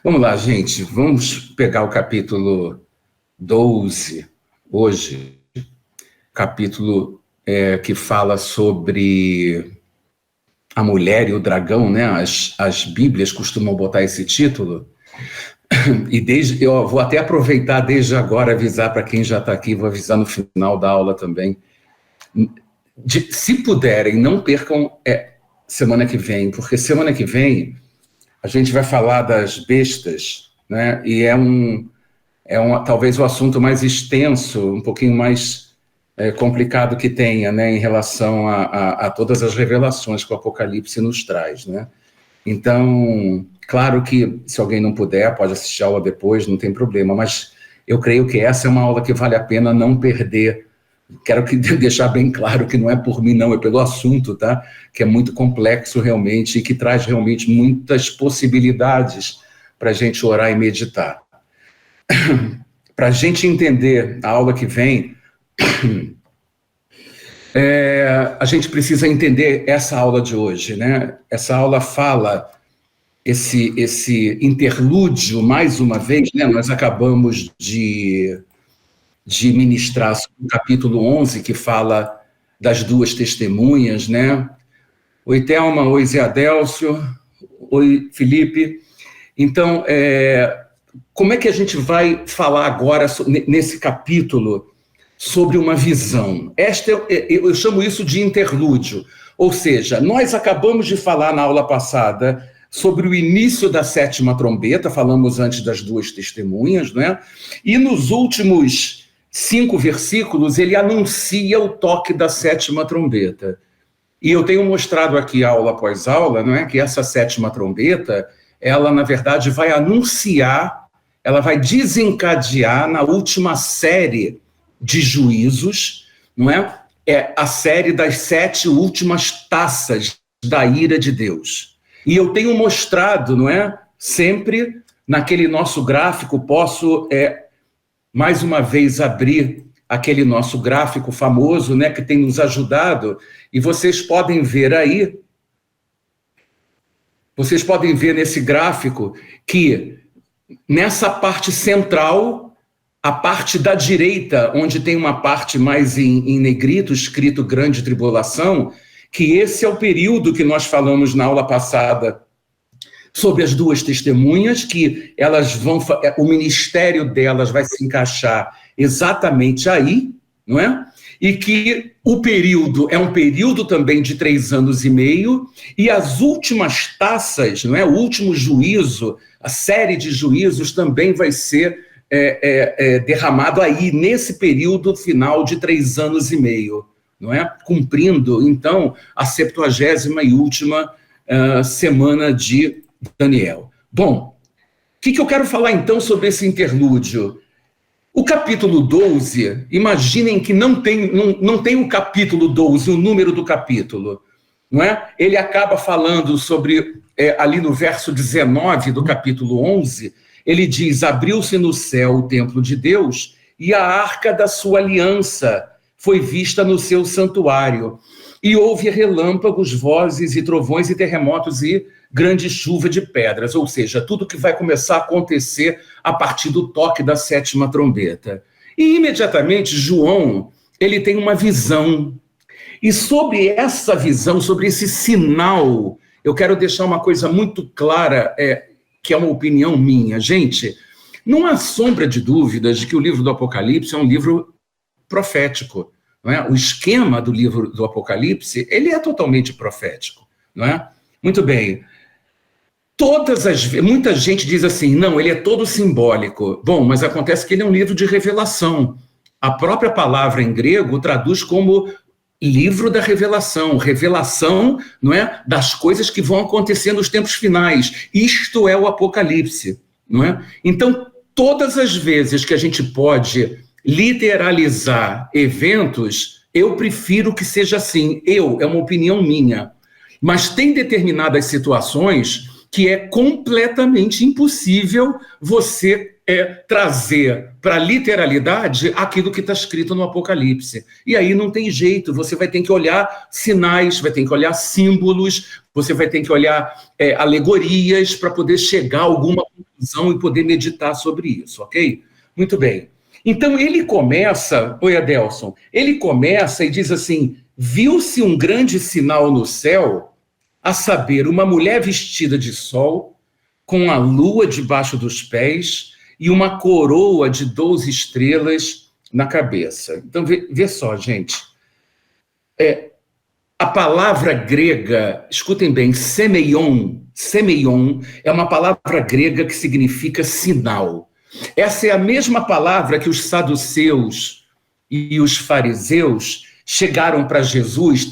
Vamos lá, gente. Vamos pegar o capítulo 12 hoje. Capítulo que fala sobre a mulher e o dragão, né? As Bíblias costumam botar esse título. E eu vou até aproveitar desde agora avisar para quem já está aqui, vou avisar no final da aula também. Se puderem, não percam semana que vem, porque semana que vem a gente vai falar das bestas, né? E talvez o assunto mais extenso, um pouquinho mais complicado que tenha, né, em relação a todas as revelações que o Apocalipse nos traz, né? Então, claro que se alguém não puder, pode assistir a aula depois, não tem problema, mas eu creio que essa é uma aula que vale a pena não perder. Quero deixar bem claro que não é por mim, não, é pelo assunto, tá? Que é muito complexo realmente e que traz realmente muitas possibilidades para a gente orar e meditar. Para a gente entender a aula que vem, a gente precisa entender essa aula de hoje, né? Essa aula fala, esse interlúdio, mais uma vez, né? Nós acabamos de ministrar sobre o capítulo 11, que fala das duas testemunhas, né? Oi, Thelma, oi, Zé Adélcio, oi, Felipe. Então, como é que a gente vai falar agora, nesse capítulo, sobre uma visão? Eu chamo isso de interlúdio, ou seja, nós acabamos de falar na aula passada sobre o início da sétima trombeta, falamos antes das duas testemunhas, né? E nos últimos 5 versículos, ele anuncia o toque da sétima trombeta. E eu tenho mostrado aqui, aula após aula, não é, que essa sétima trombeta, ela, na verdade, vai anunciar, ela vai desencadear na última série de juízos, não é? É a série das 7 últimas taças da ira de Deus. E eu tenho mostrado, não é? Sempre naquele nosso gráfico, posso mais uma vez abrir aquele nosso gráfico famoso, né, que tem nos ajudado, e vocês podem ver aí, vocês podem ver nesse gráfico que nessa parte central, a parte da direita, onde tem uma parte mais em negrito, escrito grande tribulação, que esse é o período que nós falamos na aula passada sobre as duas testemunhas, que elas vão, o ministério delas vai se encaixar exatamente aí, não é? E que o período é um período também de 3 anos e meio, e as últimas taças, não é? O último juízo, a série de juízos também vai ser derramado aí, nesse período final de 3 anos e meio, não é? Cumprindo, então, a 70ª e última semana de Daniel. Bom, o que eu quero falar então sobre esse interlúdio? O capítulo 12, imaginem que não tem o capítulo 12, o número do capítulo, não é? Ele acaba falando sobre, ali no verso 19 do capítulo 11, ele diz: abriu-se no céu o templo de Deus e a arca da sua aliança foi vista no seu santuário. E houve relâmpagos, vozes e trovões e terremotos e grande chuva de pedras, ou seja, tudo que vai começar a acontecer a partir do toque da sétima trombeta. E imediatamente João, ele tem uma visão. E sobre essa visão, sobre esse sinal, eu quero deixar uma coisa muito clara, que é uma opinião minha. Gente, não há sombra de dúvidas de que o livro do Apocalipse é um livro profético. Não é? O esquema do livro do Apocalipse, ele é totalmente profético. Não é? Muito bem. Muita gente diz assim, não, ele é todo simbólico. Bom, mas acontece que ele é um livro de revelação. A própria palavra em grego traduz como livro da revelação, revelação, não é, das coisas que vão acontecer nos tempos finais. Isto é o Apocalipse, não é? Então, todas as vezes que a gente pode literalizar eventos, eu prefiro que seja assim. É uma opinião minha. Mas tem determinadas situações que é completamente impossível você trazer para a literalidade aquilo que está escrito no Apocalipse. E aí não tem jeito, você vai ter que olhar sinais, vai ter que olhar símbolos, você vai ter que olhar alegorias para poder chegar a alguma conclusão e poder meditar sobre isso, ok? Muito bem. Então ele começa, oi Adelson, ele começa e diz assim, viu-se um grande sinal no céu, a saber, uma mulher vestida de sol, com a lua debaixo dos pés e uma coroa de 12 estrelas na cabeça. Então vê só, gente, a palavra grega, escutem bem, semeion é uma palavra grega que significa sinal. Essa é a mesma palavra que os saduceus e os fariseus chegaram para Jesus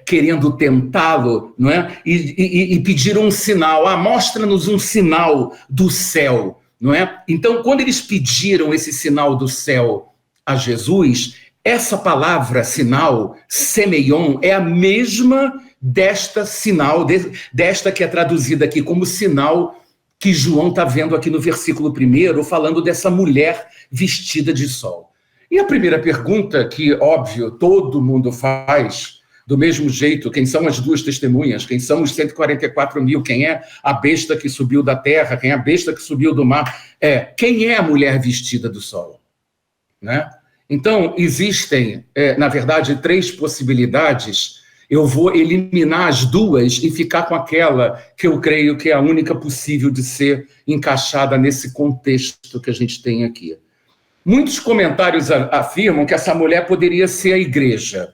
querendo tentá-lo, não é? E pediram um sinal. Mostra-nos um sinal do céu, não é? Então, quando eles pediram esse sinal do céu a Jesus, essa palavra sinal, semeion, é a mesma desta sinal, desta que é traduzida aqui como sinal que João está vendo aqui no versículo 1, falando dessa mulher vestida de sol. E a primeira pergunta que, óbvio, todo mundo faz, do mesmo jeito, quem são as duas testemunhas, quem são os 144 mil, quem é a besta que subiu da terra, quem é a besta que subiu do mar, quem é a mulher vestida do sol? Né? Então, existem, na verdade, 3 possibilidades. Eu vou eliminar as 2 e ficar com aquela que eu creio que é a única possível de ser encaixada nesse contexto que a gente tem aqui. Muitos comentários afirmam que essa mulher poderia ser a igreja,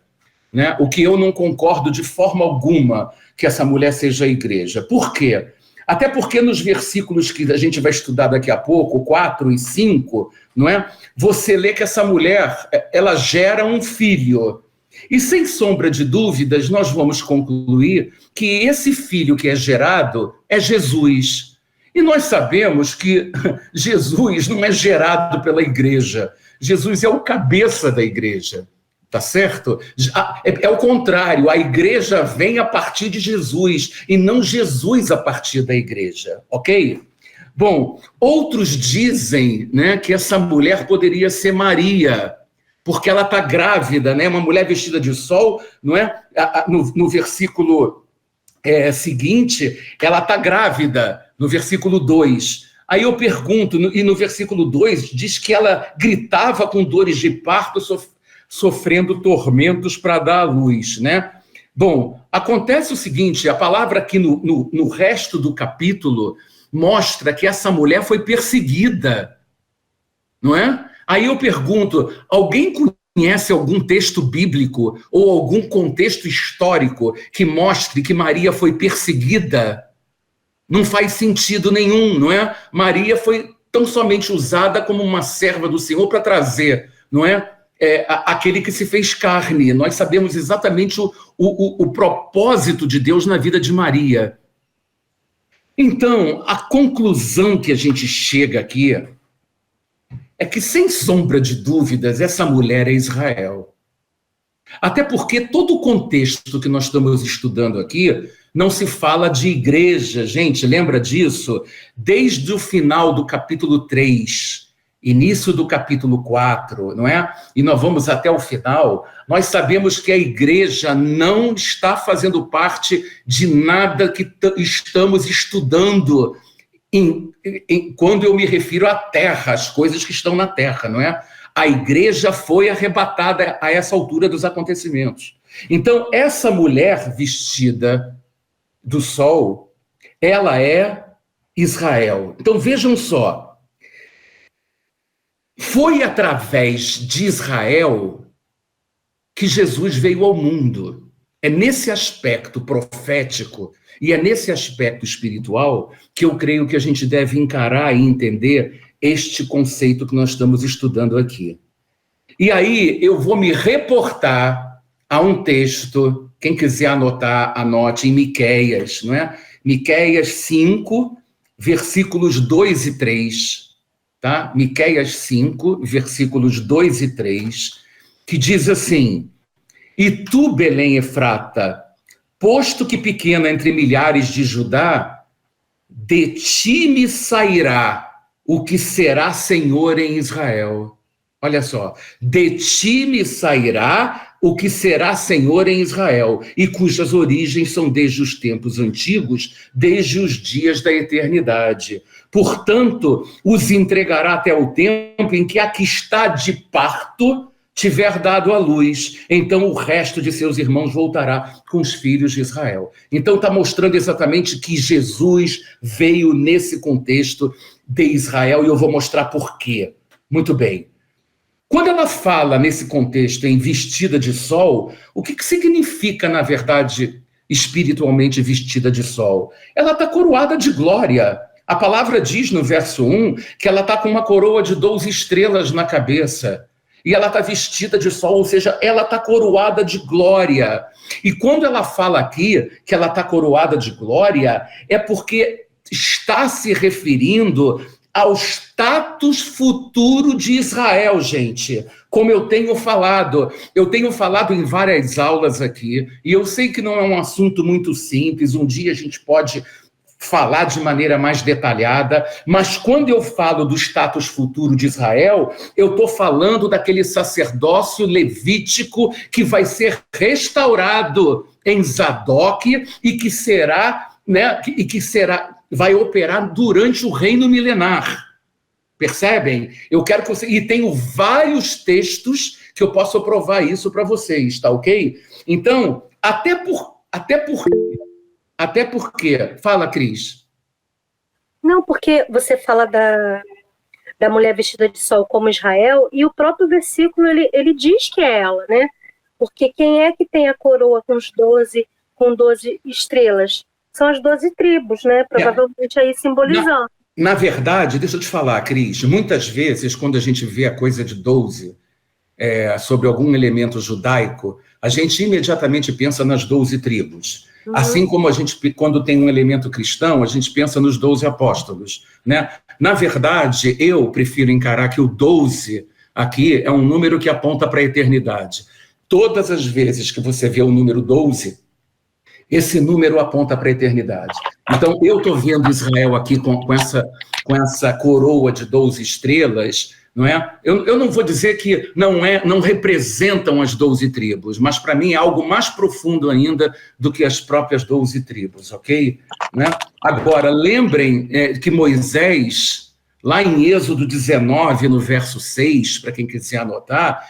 né? O que eu não concordo de forma alguma que essa mulher seja a igreja. Por quê? Até porque nos versículos que a gente vai estudar daqui a pouco, 4 e 5, não é? Você lê que essa mulher, ela gera um filho. E sem sombra de dúvidas, nós vamos concluir que esse filho que é gerado é Jesus. E nós sabemos que Jesus não é gerado pela igreja. Jesus é o cabeça da igreja, tá certo? É o contrário, a igreja vem a partir de Jesus e não Jesus a partir da igreja, ok? Bom, outros dizem, né, que essa mulher poderia ser Maria, porque ela está grávida, né? Uma mulher vestida de sol, não é? No versículo seguinte, ela está grávida, no versículo 2. Aí eu pergunto, e no versículo 2 diz que ela gritava com dores de parto, sofrendo tormentos para dar à luz, né? Bom, acontece o seguinte, a palavra aqui no resto do capítulo mostra que essa mulher foi perseguida, não é? Aí eu pergunto, alguém conhece algum texto bíblico ou algum contexto histórico que mostre que Maria foi perseguida? Não faz sentido nenhum, não é? Maria foi tão somente usada como uma serva do Senhor para trazer, não é? Aquele que se fez carne. Nós sabemos exatamente o propósito de Deus na vida de Maria. Então, a conclusão que a gente chega aqui é que, sem sombra de dúvidas, essa mulher é Israel. Até porque todo o contexto que nós estamos estudando aqui não se fala de igreja, gente, lembra disso? Desde o final do capítulo 3, início do capítulo 4, não é? E nós vamos até o final, nós sabemos que a igreja não está fazendo parte de nada que estamos estudando quando eu me refiro à terra, as coisas que estão na terra, não é? A igreja foi arrebatada a essa altura dos acontecimentos. Então, essa mulher vestida do sol, ela é Israel. Então, vejam só, foi através de Israel que Jesus veio ao mundo. É nesse aspecto profético e é nesse aspecto espiritual que eu creio que a gente deve encarar e entender este conceito que nós estamos estudando aqui. E aí eu vou me reportar a um texto, quem quiser anotar, anote, em Miqueias, não é? Miqueias 5, versículos 2 e 3, tá? Miqueias 5, versículos 2 e 3, que diz assim: E tu, Belém Efrata, posto que pequena entre milhares de Judá, de ti me sairá o que será Senhor em Israel. Olha só, de ti me sairá o que será Senhor em Israel, e cujas origens são desde os tempos antigos, desde os dias da eternidade. Portanto, os entregará até o tempo em que a que está de parto tiver dado à luz, então o resto de seus irmãos voltará com os filhos de Israel. Então está mostrando exatamente que Jesus veio nesse contexto de Israel, e eu vou mostrar por quê. Muito bem. Quando ela fala nesse contexto em vestida de sol, o que significa, na verdade, espiritualmente vestida de sol? Ela está coroada de glória. A palavra diz no verso 1 que ela está com uma coroa de 12 estrelas na cabeça. E ela está vestida de sol, ou seja, ela está coroada de glória. E quando ela fala aqui que ela está coroada de glória, é porque está se referindo ao status futuro de Israel, gente. Como eu tenho falado em várias aulas aqui, e eu sei que não é um assunto muito simples, um dia a gente pode falar de maneira mais detalhada, mas quando eu falo do status futuro de Israel, eu estou falando daquele sacerdócio levítico que vai ser restaurado em Zadok e que será, vai operar durante o reino milenar. Percebem? Eu quero que você... E tenho vários textos que eu posso provar isso para vocês, tá ok? Então, até porque... Fala, Cris. Não, porque você fala da mulher vestida de sol como Israel, e o próprio versículo, ele diz que é ela, né? Porque quem é que tem a coroa com 12 estrelas? São as 12 tribos, né? Provavelmente aí simbolizando. Na verdade, deixa eu te falar, Cris, muitas vezes, quando a gente vê a coisa de 12, sobre algum elemento judaico, a gente imediatamente pensa nas 12 tribos. Assim como a gente, quando tem um elemento cristão, a gente pensa nos 12 apóstolos, né? Na verdade, eu prefiro encarar que o 12 aqui é um número que aponta para a eternidade. Todas as vezes que você vê o número 12, esse número aponta para a eternidade. Então, eu estou vendo Israel aqui com essa coroa de 12 estrelas, não é? Eu não vou dizer que não representam as 12 tribos, mas para mim é algo mais profundo ainda do que as próprias 12 tribos, ok? Né? Agora, lembrem que Moisés, lá em Êxodo 19, no verso 6, para quem quiser anotar,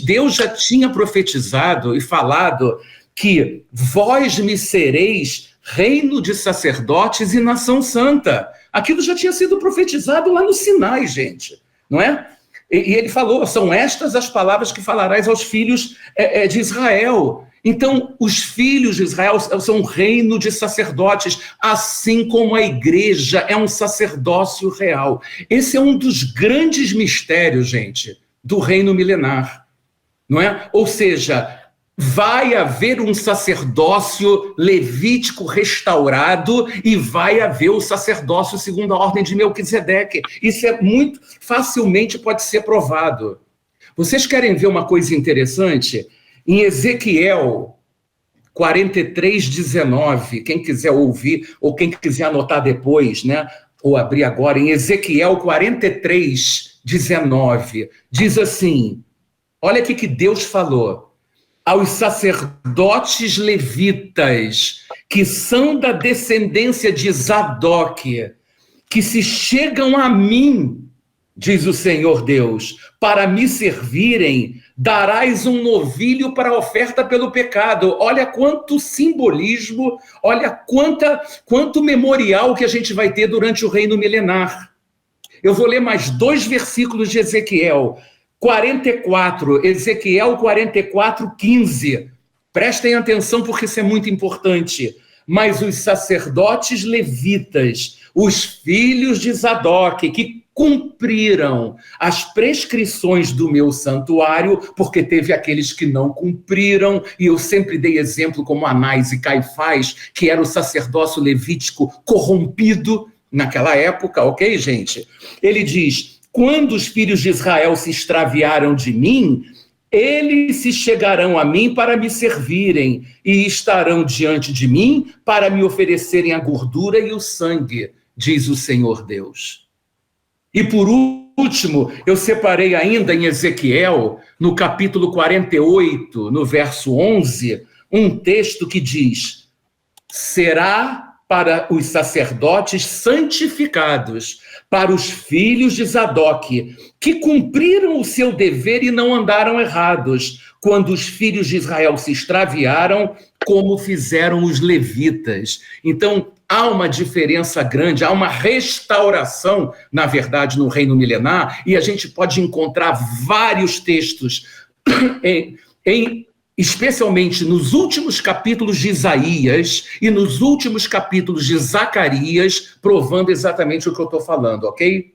Deus já tinha profetizado e falado que vós me sereis reino de sacerdotes e nação santa. Aquilo já tinha sido profetizado lá no Sinai, gente, não é? E ele falou, são estas as palavras que falarás aos filhos de Israel. Então, os filhos de Israel são um reino de sacerdotes, assim como a igreja é um sacerdócio real. Esse é um dos grandes mistérios, gente, do reino milenar, não é? Ou seja, vai haver um sacerdócio levítico restaurado e vai haver o sacerdócio segundo a ordem de Melquisedeque. Isso muito facilmente pode ser provado. Vocês querem ver uma coisa interessante? Em Ezequiel 43:19, quem quiser ouvir ou quem quiser anotar depois, né, ou abrir agora, em Ezequiel 43:19, diz assim, olha o que Deus falou: aos sacerdotes levitas, que são da descendência de Zadok, que se chegam a mim, diz o Senhor Deus, para me servirem, darás um novilho para a oferta pelo pecado. Olha quanto simbolismo, olha quanto memorial que a gente vai ter durante o reino milenar. Eu vou ler mais 2 versículos de Ezequiel 44, Ezequiel 44:15. Prestem atenção porque isso é muito importante. Mas os sacerdotes levitas, os filhos de Zadok, que cumpriram as prescrições do meu santuário, porque teve aqueles que não cumpriram, e eu sempre dei exemplo como Anás e Caifás, que era o sacerdócio levítico corrompido naquela época, ok, gente? Ele diz: quando os filhos de Israel se extraviaram de mim, eles se chegarão a mim para me servirem e estarão diante de mim para me oferecerem a gordura e o sangue, diz o Senhor Deus. E por último, eu separei ainda em Ezequiel, no capítulo 48, no verso 11, um texto que diz: será para os sacerdotes santificados, para os filhos de Zadok, que cumpriram o seu dever e não andaram errados, quando os filhos de Israel se extraviaram, como fizeram os levitas. Então, há uma diferença grande, há uma restauração, na verdade, no reino milenar, e a gente pode encontrar vários textos, especialmente nos últimos capítulos de Isaías e nos últimos capítulos de Zacarias, provando exatamente o que eu estou falando, ok?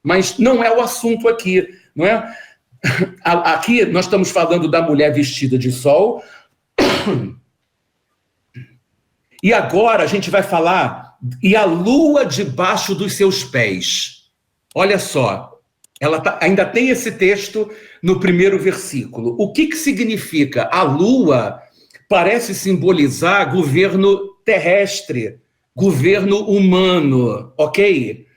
Mas não é o assunto aqui, não é? Aqui nós estamos falando da mulher vestida de sol. E agora a gente vai falar, e a lua debaixo dos seus pés. Olha só, ainda tem esse texto no primeiro versículo. O que significa? A lua parece simbolizar governo terrestre, governo humano, ok?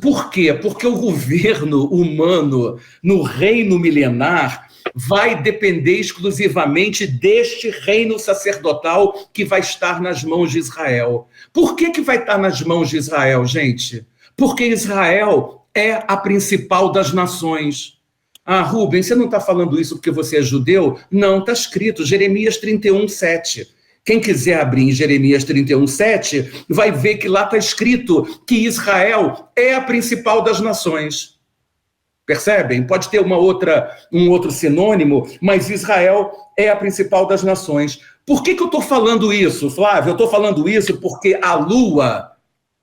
Por quê? Porque o governo humano no reino milenar vai depender exclusivamente deste reino sacerdotal que vai estar nas mãos de Israel. Por que vai estar nas mãos de Israel, gente? Porque Israel é a principal das nações. Ah, Rubens, você não está falando isso porque você é judeu? Não, está escrito, Jeremias 31:7. Quem quiser abrir em Jeremias 31:7, vai ver que lá está escrito que Israel é a principal das nações. Percebem? Pode ter um outro sinônimo, mas Israel é a principal das nações. Por que eu estou falando isso, Flávio? Eu estou falando isso porque a lua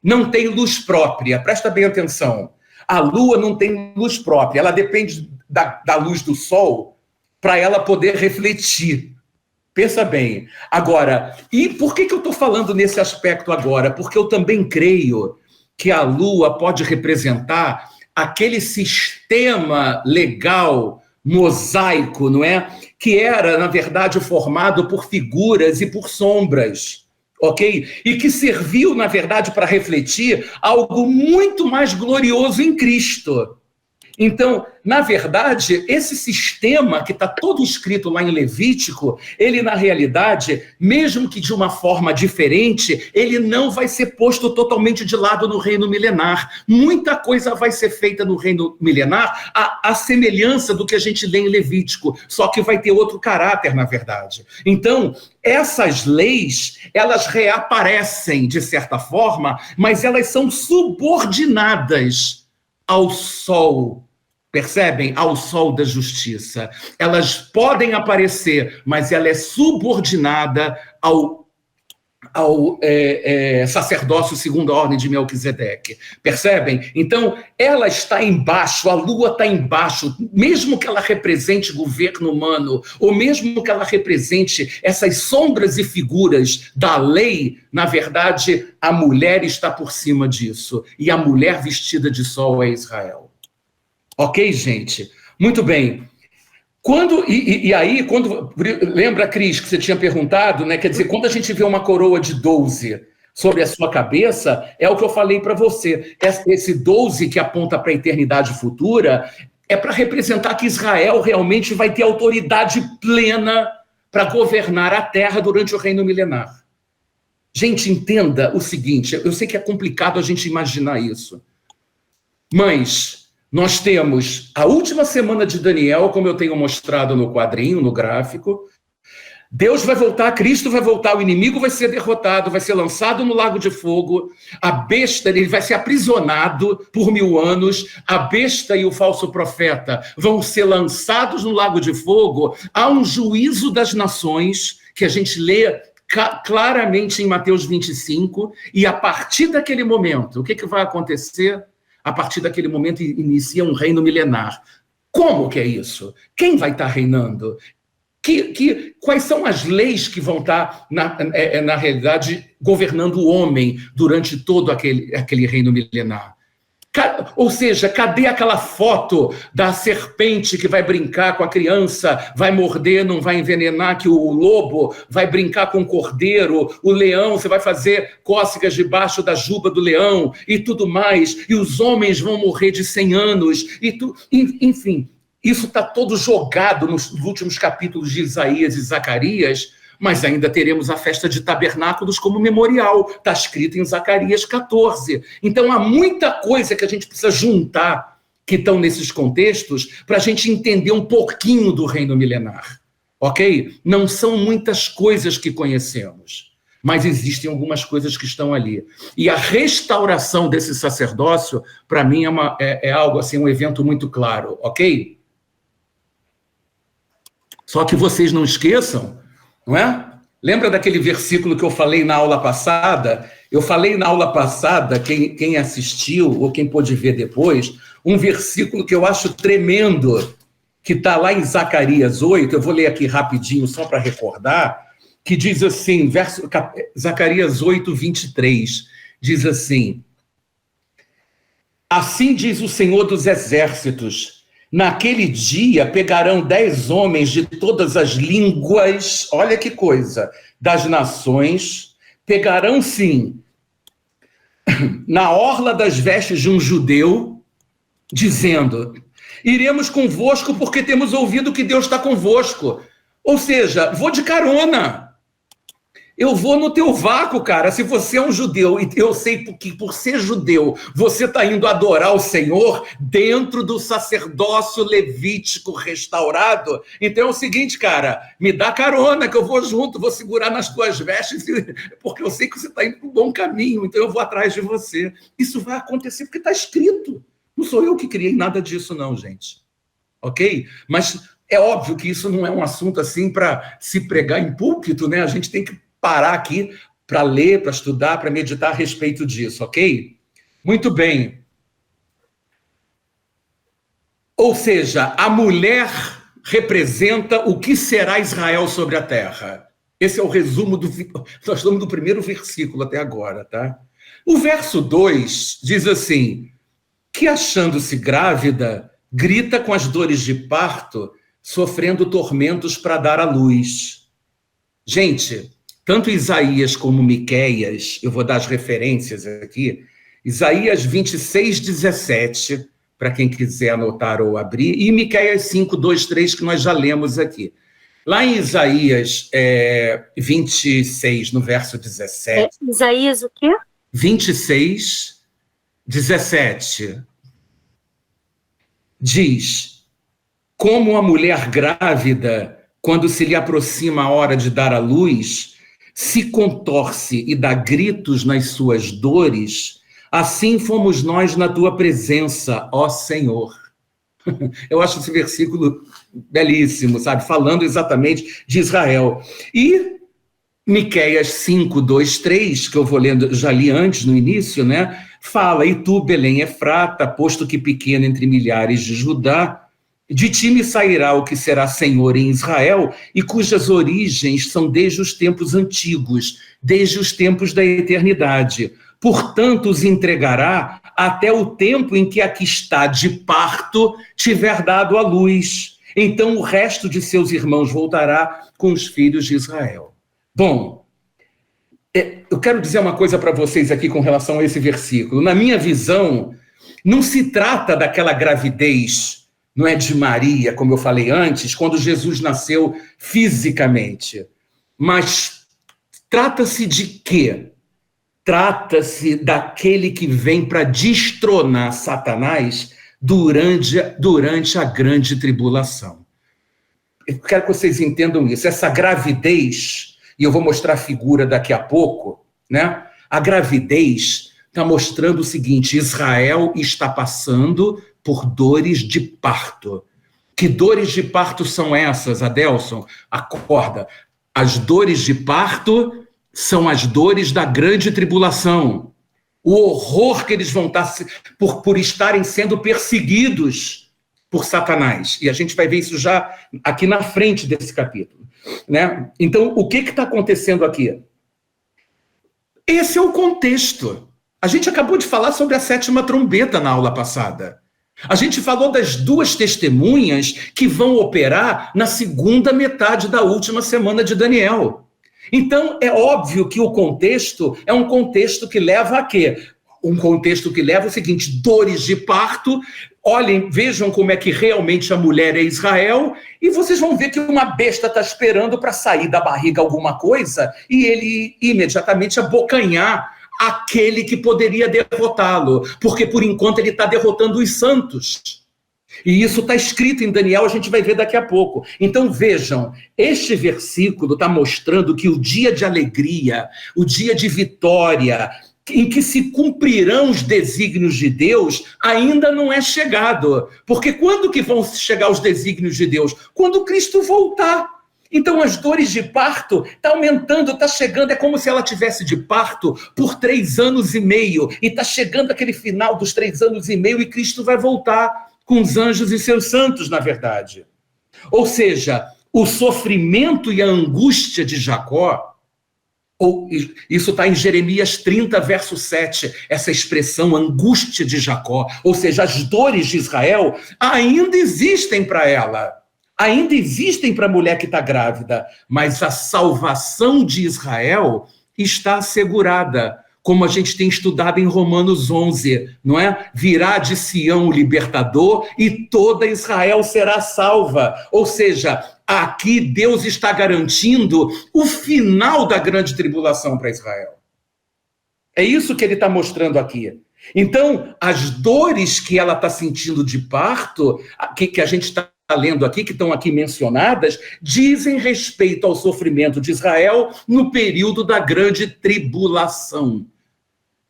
não tem luz própria. Presta bem atenção. A lua não tem luz própria. Ela depende da luz do sol para ela poder refletir. Pensa bem. Agora, e por que eu estou falando nesse aspecto agora? Porque eu também creio que a lua pode representar aquele sistema legal, mosaico, não é? Que era, na verdade, formado por figuras e por sombras, ok? E que serviu, na verdade, para refletir algo muito mais glorioso em Cristo. Então, na verdade, esse sistema que está todo escrito lá em Levítico, ele, na realidade, mesmo que de uma forma diferente, ele não vai ser posto totalmente de lado no reino milenar. Muita coisa vai ser feita no reino milenar à semelhança do que a gente lê em Levítico, só que vai ter outro caráter, na verdade. Então, essas leis, elas reaparecem, de certa forma, mas elas são subordinadas ao sol. Percebem? Ao sol da justiça. Elas podem aparecer, mas ela é subordinada ao sacerdócio segundo a ordem de Melquisedeque. Percebem? Então, ela está embaixo, a lua está embaixo, mesmo que ela represente governo humano, ou mesmo que ela represente essas sombras e figuras da lei, na verdade, a mulher está por cima disso. E a mulher vestida de sol é Israel. Ok, gente? Muito bem. Lembra, Cris, que você tinha perguntado, né? Quer dizer, quando a gente vê uma coroa de 12 sobre a sua cabeça, é o que eu falei para você. Esse 12 que aponta para a eternidade futura é para representar que Israel realmente vai ter autoridade plena para governar a terra durante o reino milenar. Gente, entenda o seguinte, eu sei que é complicado a gente imaginar isso, mas nós temos a última semana de Daniel, como eu tenho mostrado no quadrinho, no gráfico. Deus vai voltar, Cristo vai voltar, o inimigo vai ser derrotado, vai ser lançado no lago de fogo, a besta, ele vai ser aprisionado por 1000 anos, a besta e o falso profeta vão ser lançados no lago de fogo. Há um juízo das nações, que a gente lê claramente em Mateus 25, e a partir daquele momento, o que vai acontecer? A partir daquele momento inicia um reino milenar. Como que é isso? Quem vai estar reinando? Quais são as leis que vão estar, na realidade, governando o homem durante todo aquele reino milenar? Ou seja, cadê aquela foto da serpente que vai brincar com a criança, vai morder, não vai envenenar, que o lobo vai brincar com o cordeiro, o leão, você vai fazer cócegas debaixo da juba do leão e tudo mais, e os homens vão morrer de 100 anos, enfim, isso está todo jogado nos últimos capítulos de Isaías e Zacarias, mas ainda teremos a festa de tabernáculos como memorial, está escrito em Zacarias 14. Então há muita coisa que a gente precisa juntar, que estão nesses contextos, para a gente entender um pouquinho do reino milenar, ok? Não são muitas coisas que conhecemos, mas existem algumas coisas que estão ali. E a restauração desse sacerdócio, para mim, é algo assim, um evento muito claro, ok? Só que vocês não esqueçam, não é? Lembra daquele versículo que eu falei na aula passada? Eu falei na aula passada, quem assistiu ou quem pôde ver depois, um versículo que eu acho tremendo, que está lá em Zacarias 8, eu vou ler aqui rapidinho só para recordar, que diz assim, Zacarias 8, 23, diz assim: assim diz o Senhor dos Exércitos, naquele dia pegarão 10 homens de todas as línguas, olha que coisa, das nações, pegarão sim, na orla das vestes de um judeu, dizendo, iremos convosco porque temos ouvido que Deus está convosco. Ou seja, vou de carona. Eu vou no teu vácuo, cara. Se você é um judeu, e eu sei que por ser judeu, você está indo adorar o Senhor dentro do sacerdócio levítico restaurado. Então é o seguinte, cara, me dá carona que eu vou junto, vou segurar nas tuas vestes, porque eu sei que você está indo para um bom caminho, então eu vou atrás de você. Isso vai acontecer porque está escrito. Não sou eu que criei nada disso não, gente. Ok? Mas é óbvio que isso não é um assunto assim para se pregar em púlpito, né? A gente tem que parar aqui para ler, para estudar, para meditar a respeito disso, ok? Muito bem. Ou seja, a mulher representa o que será Israel sobre a terra. Esse é o resumo nós estamos no primeiro versículo até agora, tá? O verso 2 diz assim, que achando-se grávida, grita com as dores de parto, sofrendo tormentos para dar à luz. Gente, tanto Isaías como Miqueias, eu vou dar as referências aqui, Isaías 26, 17, para quem quiser anotar ou abrir, e Miqueias 5, 2, 3, que nós já lemos aqui. Lá em Isaías 26, no verso 17... Isaías o quê? 26, 17, diz, como a mulher grávida, quando se lhe aproxima a hora de dar à luz, se contorce e dá gritos nas suas dores, assim fomos nós na tua presença, ó Senhor. Eu acho esse versículo belíssimo, sabe? Falando exatamente de Israel. E Miqueias 5, 2, 3, que eu vou lendo, já li antes, no início, né? Fala, e tu, Belém Efrata, posto que pequena entre milhares de Judá, de ti me sairá o que será Senhor em Israel, e cujas origens são desde os tempos antigos, desde os tempos da eternidade. Portanto, os entregará até o tempo em que a que está de parto tiver dado à luz. Então o resto de seus irmãos voltará com os filhos de Israel. Bom, eu quero dizer uma coisa para vocês aqui com relação a esse versículo. Na minha visão, não se trata daquela gravidez, não é de Maria, como eu falei antes, quando Jesus nasceu fisicamente. Mas trata-se de quê? Trata-se daquele que vem para destronar Satanás durante a grande tribulação. Eu quero que vocês entendam isso. Essa gravidez, e eu vou mostrar a figura daqui a pouco, né? A gravidez está mostrando o seguinte, Israel está passando por dores de parto. Que dores de parto são essas, Adelson? Acorda. As dores de parto são as dores da grande tribulação. O horror que eles vão estar por estarem sendo perseguidos por Satanás. E a gente vai ver isso já aqui na frente desse capítulo, né? Então, o que está acontecendo aqui? Esse é o contexto. A gente acabou de falar sobre a 7ª trombeta na aula passada. A gente falou das 2 testemunhas que vão operar na segunda metade da última semana de Daniel. Então, é óbvio que o contexto é um contexto que leva a quê? Um contexto que leva o seguinte: dores de parto. Olhem, vejam como é que realmente a mulher é Israel, e vocês vão ver que uma besta está esperando para sair da barriga alguma coisa e ele imediatamente abocanhar aquele que poderia derrotá-lo, porque por enquanto ele está derrotando os santos. E isso está escrito em Daniel, a gente vai ver daqui a pouco. Então vejam, este versículo está mostrando que o dia de alegria, o dia de vitória, em que se cumprirão os desígnios de Deus, ainda não é chegado. Porque quando que vão chegar os desígnios de Deus? Quando Cristo voltar. Então as dores de parto estão aumentando, está chegando, é como se ela tivesse de parto por 3 anos e meio, e está chegando aquele final dos 3 anos e meio e Cristo vai voltar com os anjos e seus santos, na verdade. Ou seja, o sofrimento e a angústia de Jacó, isso está em Jeremias 30, verso 7, essa expressão angústia de Jacó, ou seja, as dores de Israel ainda existem para ela, ainda existem para a mulher que está grávida, mas a salvação de Israel está assegurada, como a gente tem estudado em Romanos 11, não é? Virá de Sião o libertador e toda Israel será salva, ou seja, aqui Deus está garantindo o final da grande tribulação para Israel. É isso que ele está mostrando aqui. Então, as dores que ela está sentindo de parto, que a gente está lendo aqui, que estão aqui mencionadas, dizem respeito ao sofrimento de Israel no período da grande tribulação.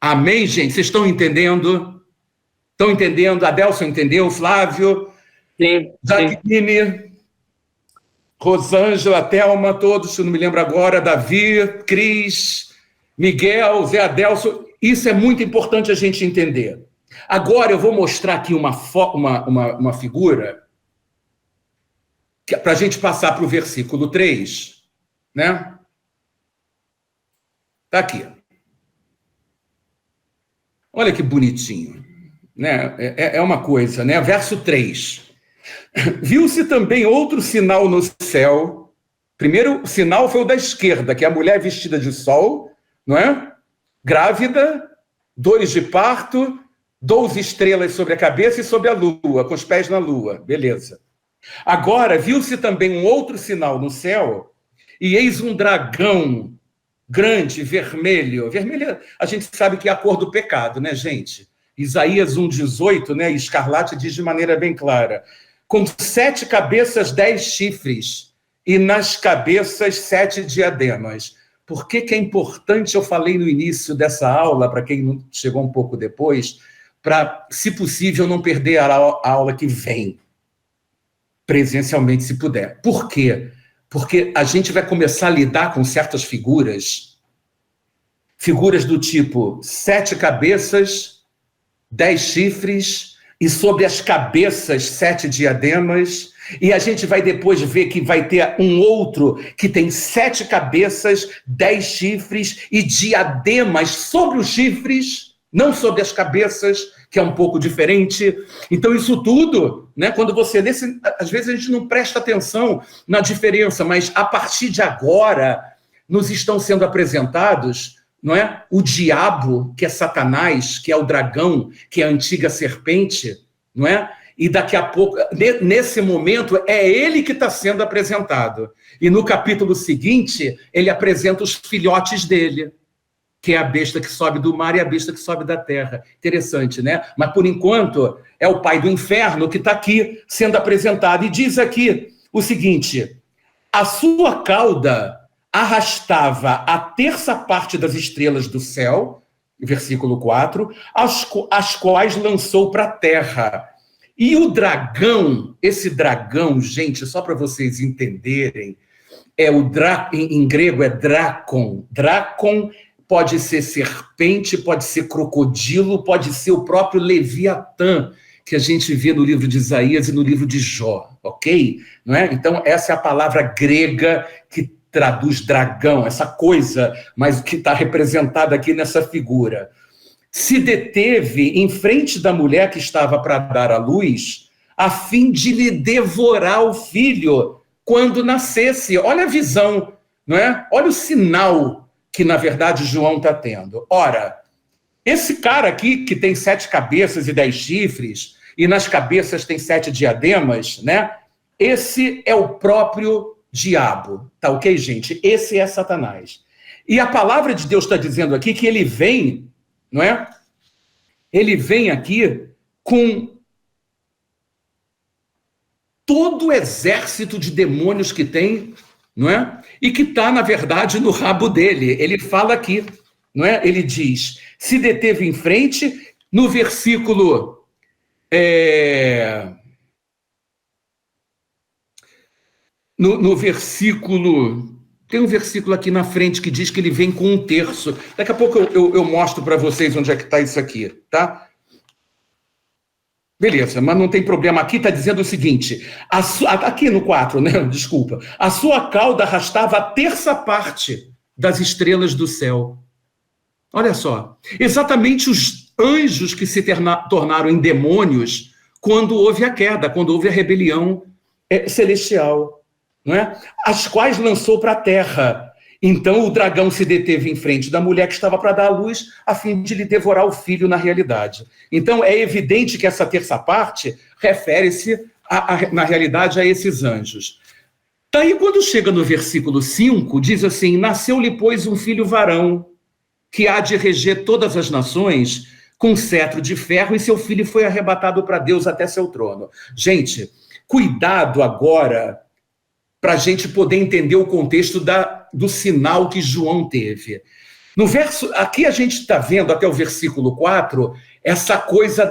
Amém, gente? Vocês estão entendendo? Estão entendendo? Adelson entendeu? Flávio? Sim. Jaqueline? Rosângela, Thelma, todos, eu não me lembro agora, Davi, Cris, Miguel, Zé Adelson, isso é muito importante a gente entender. Agora eu vou mostrar aqui uma figura para a gente passar para o versículo 3, né? Está aqui. Olha que bonitinho, né? É uma coisa, né? Verso 3. Viu-se também outro sinal no céu. Primeiro o sinal foi o da esquerda, que é a mulher vestida de sol, não é? Grávida, dores de parto, 12 estrelas sobre a cabeça e sobre a lua, com os pés na lua. Beleza. Agora, viu-se também um outro sinal no céu, e eis um dragão grande, vermelho. Vermelho, a gente sabe que é a cor do pecado, né, gente? Isaías 1,18, né? Escarlate diz de maneira bem clara. Com 7 cabeças, 10 chifres, e nas cabeças 7 diademas. Por que é importante, eu falei no início dessa aula, para quem chegou um pouco depois, para, se possível, não perder a aula que vem, presencialmente, se puder. Por quê? Porque a gente vai começar a lidar com certas figuras do tipo 7 cabeças, 10 chifres, e sobre as cabeças 7 diademas, e a gente vai depois ver que vai ter um outro que tem 7 cabeças, 10 chifres e diademas sobre os chifres, não sobre as cabeças, que é um pouco diferente. Então isso tudo, né, quando você lê, às vezes a gente não presta atenção na diferença, mas a partir de agora nos estão sendo apresentados, não é? O diabo, que é Satanás, que é o dragão, que é a antiga serpente, não é? E daqui a pouco, nesse momento, é ele que está sendo apresentado. E no capítulo seguinte, ele apresenta os filhotes dele, que é a besta que sobe do mar e a besta que sobe da terra. Interessante, né? Mas, por enquanto, é o pai do inferno que está aqui sendo apresentado. E diz aqui o seguinte: a sua cauda arrastava a terça parte das estrelas do céu, versículo 4, as quais lançou para a terra. E o dragão, esse dragão, gente, só para vocês entenderem, em grego é drakon. Drakon pode ser serpente, pode ser crocodilo, pode ser o próprio Leviatã, que a gente vê no livro de Isaías e no livro de Jó, ok? Não é? Então, essa é a palavra grega que traduz dragão, essa coisa, mas que está representada aqui nessa figura. se deteve em frente da mulher que estava para dar à luz, a fim de lhe devorar o filho quando nascesse. Olha a visão, não é? Olha o sinal que, na verdade, João está tendo. Ora, esse cara aqui, que tem 7 cabeças e 10 chifres, e nas cabeças tem 7 diademas, né? Esse é o próprio diabo, tá ok, gente? Esse é Satanás. E a palavra de Deus está dizendo aqui que ele vem, não é? Ele vem aqui com todo o exército de demônios que tem, não é? E que está, na verdade, no rabo dele. Ele fala aqui, não é? Ele diz, se deteve em frente, no versículo... No versículo... Tem um versículo aqui na frente que diz que ele vem com 1/3. Daqui a pouco eu mostro para vocês onde é que está isso aqui, tá? Beleza, mas não tem problema. Aqui está dizendo o seguinte, aqui no 4, né? Desculpa. A sua cauda arrastava a 1/3 das estrelas do céu. Olha só. Exatamente os anjos que se tornaram em demônios quando houve a queda, quando houve a rebelião celestial. Não é? As quais lançou para a terra. Então o dragão se deteve em frente da mulher que estava para dar à luz, a fim de lhe devorar o filho na realidade. Então é evidente que essa 1/3 refere-se, na realidade, a esses anjos. Daí, quando chega no versículo 5, diz assim, nasceu-lhe, pois, um filho varão, que há de reger todas as nações com cetro de ferro, e seu filho foi arrebatado para Deus até seu trono. Gente, cuidado agora... para a gente poder entender o contexto do sinal que João teve. No verso, aqui a gente está vendo, até o versículo 4, essa coisa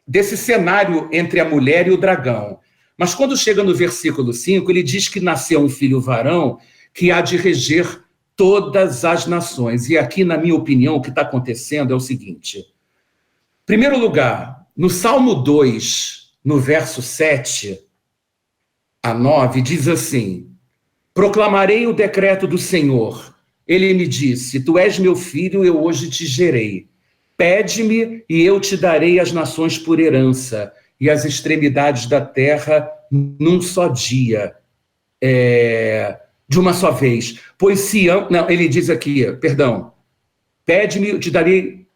desse cenário entre a mulher e o dragão. Mas quando chega no versículo 5, ele diz que nasceu um filho varão que há de reger todas as nações. E aqui, na minha opinião, o que está acontecendo é o seguinte. Em primeiro lugar, no Salmo 2, no verso 7... a 9, diz assim, proclamarei o decreto do Senhor. Ele me disse, tu és meu filho, eu hoje te gerei. Pede-me e eu te darei as nações por herança e as extremidades da terra num só dia, de uma só vez. Pois Sião... Não, ele diz aqui, perdão. Pede-me, eu te darei...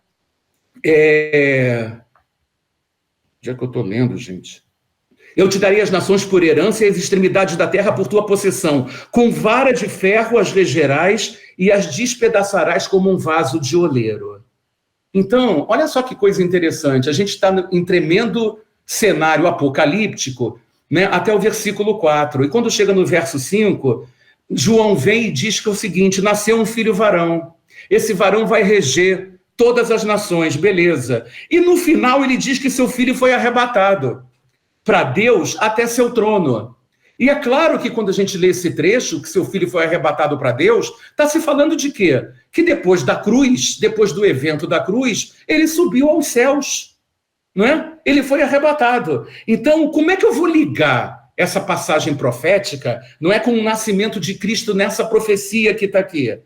Onde é que eu estou lendo, gente? Eu te darei as nações por herança e as extremidades da terra por tua possessão. Com vara de ferro as regerás e as despedaçarás como um vaso de oleiro. Então, olha só que coisa interessante. A gente está em tremendo cenário apocalíptico, né, até o versículo 4. E quando chega no verso 5, João vem e diz que é o seguinte, nasceu um filho varão. Esse varão vai reger todas as nações, beleza. E no final ele diz que seu filho foi arrebatado para Deus até seu trono. E é claro que quando a gente lê esse trecho, que seu filho foi arrebatado para Deus, está se falando de quê? Que depois da cruz, depois do evento da cruz, ele subiu aos céus, não é? Ele foi arrebatado. Então, como é que eu vou ligar essa passagem profética, não é, com o nascimento de Cristo nessa profecia que está aqui?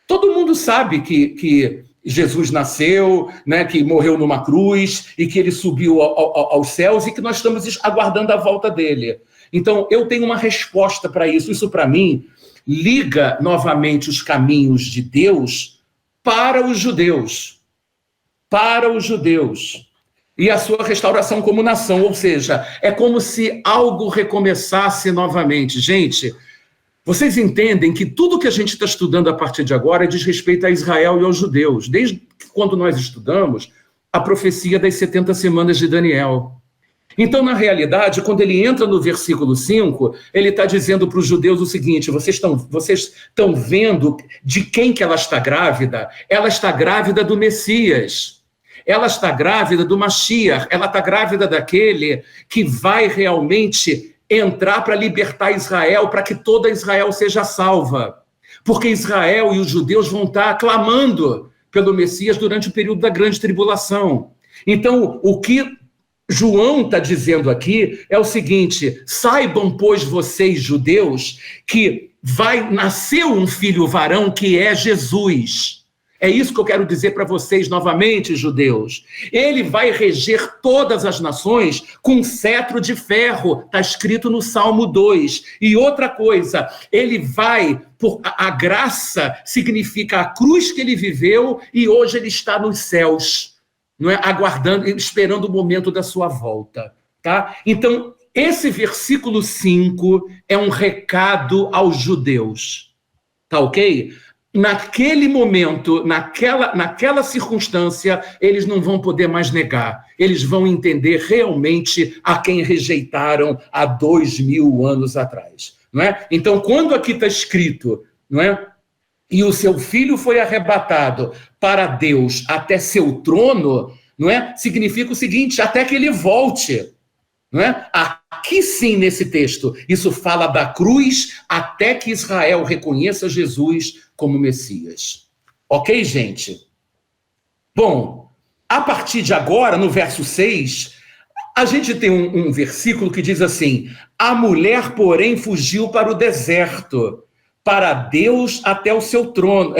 Todo mundo sabe que Jesus nasceu, né, que morreu numa cruz e que ele subiu aos céus e que nós estamos aguardando a volta dele. Então, eu tenho uma resposta para isso. Isso, para mim, liga novamente os caminhos de Deus para os judeus. Para os judeus. E a sua restauração como nação. Ou seja, é como se algo recomeçasse novamente. Gente, vocês entendem que tudo que a gente está estudando a partir de agora diz respeito a Israel e aos judeus. Desde quando nós estudamos a profecia das 70 semanas de Daniel. Então, na realidade, quando ele entra no versículo 5, ele está dizendo para os judeus o seguinte, vocês estão vendo de quem que ela está grávida? Ela está grávida do Messias. Ela está grávida do Mashiach. Ela está grávida daquele que vai realmente entrar para libertar Israel, para que toda Israel seja salva. Porque Israel e os judeus vão estar clamando pelo Messias durante o período da grande tribulação. Então, o que João está dizendo aqui é o seguinte, saibam, pois, vocês, judeus, que vai nascer um filho varão que é Jesus. É isso que eu quero dizer para vocês novamente, judeus. Ele vai reger todas as nações com um cetro de ferro, está escrito no Salmo 2. E outra coisa, ele vai, a graça significa a cruz que ele viveu e hoje ele está nos céus, não é? Aguardando, esperando o momento da sua volta. Tá? Então, esse versículo 5 é um recado aos judeus. Tá ok? Naquele momento, naquela circunstância, eles não vão poder mais negar. Eles vão entender realmente a quem rejeitaram há 2000 anos atrás. Não é? Então, quando aqui está escrito, não é? E o seu filho foi arrebatado para Deus até seu trono, não é? Significa o seguinte, até que ele volte. Não é? Aqui sim, nesse texto, isso fala da cruz até que Israel reconheça Jesus como Messias. Ok, gente? Bom, a partir de agora, no verso 6, a gente tem um versículo que diz assim: a mulher, porém, fugiu para o deserto, para Deus até o seu trono,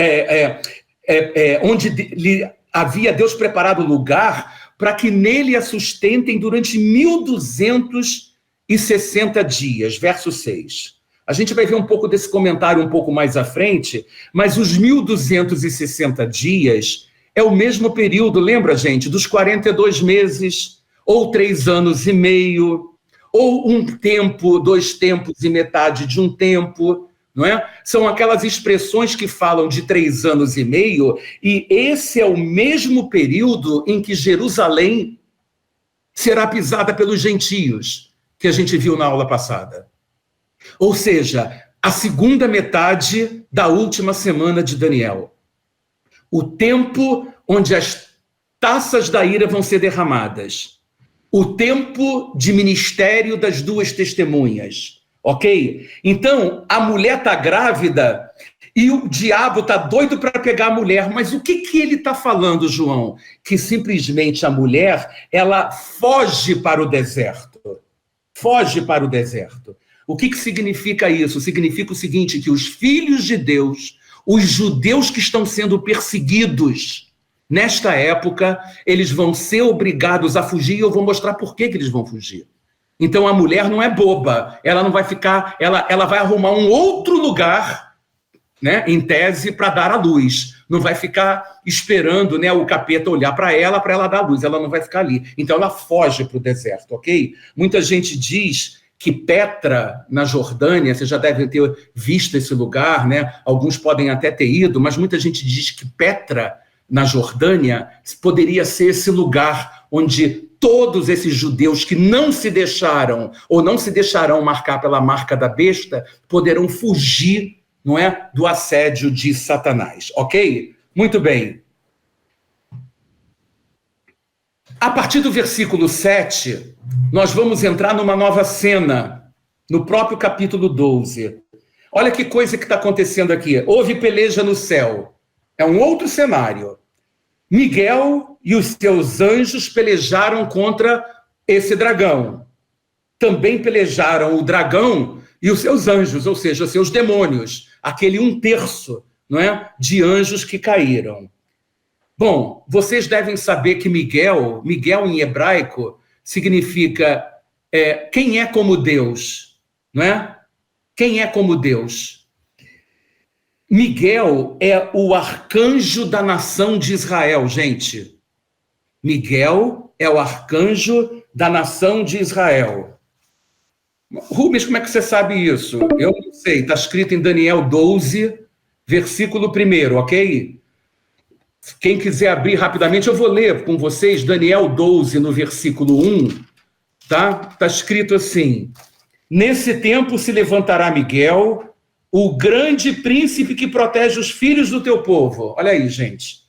onde lhe havia Deus preparado lugar para que nele a sustentem durante 1260 dias. Verso 6. A gente vai ver um pouco desse comentário um pouco mais à frente, mas os 1260 dias é o mesmo período, lembra, gente, dos 42 meses, ou 3 anos e meio, ou um tempo, 2 tempos e metade de um tempo, não é? São aquelas expressões que falam de 3 anos e meio, e esse é o mesmo período em que Jerusalém será pisada pelos gentios, que a gente viu na aula passada. Ou seja, a segunda metade da última semana de Daniel. O tempo onde as taças da ira vão ser derramadas. O tempo de ministério das 2 testemunhas. Ok? Então, a mulher está grávida e o diabo está doido para pegar a mulher. Mas o que ele está falando, João? Que simplesmente a mulher, ela foge para o deserto. Foge para o deserto. O que significa isso? Significa o seguinte, que os filhos de Deus, os judeus que estão sendo perseguidos nesta época, eles vão ser obrigados a fugir e eu vou mostrar por que eles vão fugir. Então, a mulher não é boba, ela não vai ficar, ela vai arrumar um outro lugar, né, em tese, para dar a luz. Não vai ficar esperando, né, o capeta olhar para ela dar a luz, ela não vai ficar ali. Então, ela foge para o deserto, ok? Muita gente diz que Petra, na Jordânia, você já deve ter visto esse lugar, né? Alguns podem até ter ido, mas muita gente diz que Petra, na Jordânia, poderia ser esse lugar onde todos esses judeus que não se deixaram ou não se deixarão marcar pela marca da besta poderão fugir, não é, do assédio de Satanás, ok? Muito bem. A partir do versículo 7, nós vamos entrar numa nova cena, no próprio capítulo 12. Olha que coisa que está acontecendo aqui. Houve peleja no céu. É um outro cenário. Miguel e os seus anjos pelejaram contra esse dragão. Também pelejaram o dragão e os seus anjos, ou seja, os seus demônios, aquele 1/3, não é, de anjos que caíram. Bom, vocês devem saber que Miguel em hebraico significa quem é como Deus, não é? Quem é como Deus? Miguel é o arcanjo da nação de Israel, gente. Miguel é o arcanjo da nação de Israel. Rubens, como é que você sabe isso? Eu não sei, está escrito em Daniel 12, versículo 1, ok? Quem quiser abrir rapidamente, eu vou ler com vocês Daniel 12, no versículo 1, tá? Está escrito assim: nesse tempo se levantará Miguel, o grande príncipe que protege os filhos do teu povo. Olha aí, gente.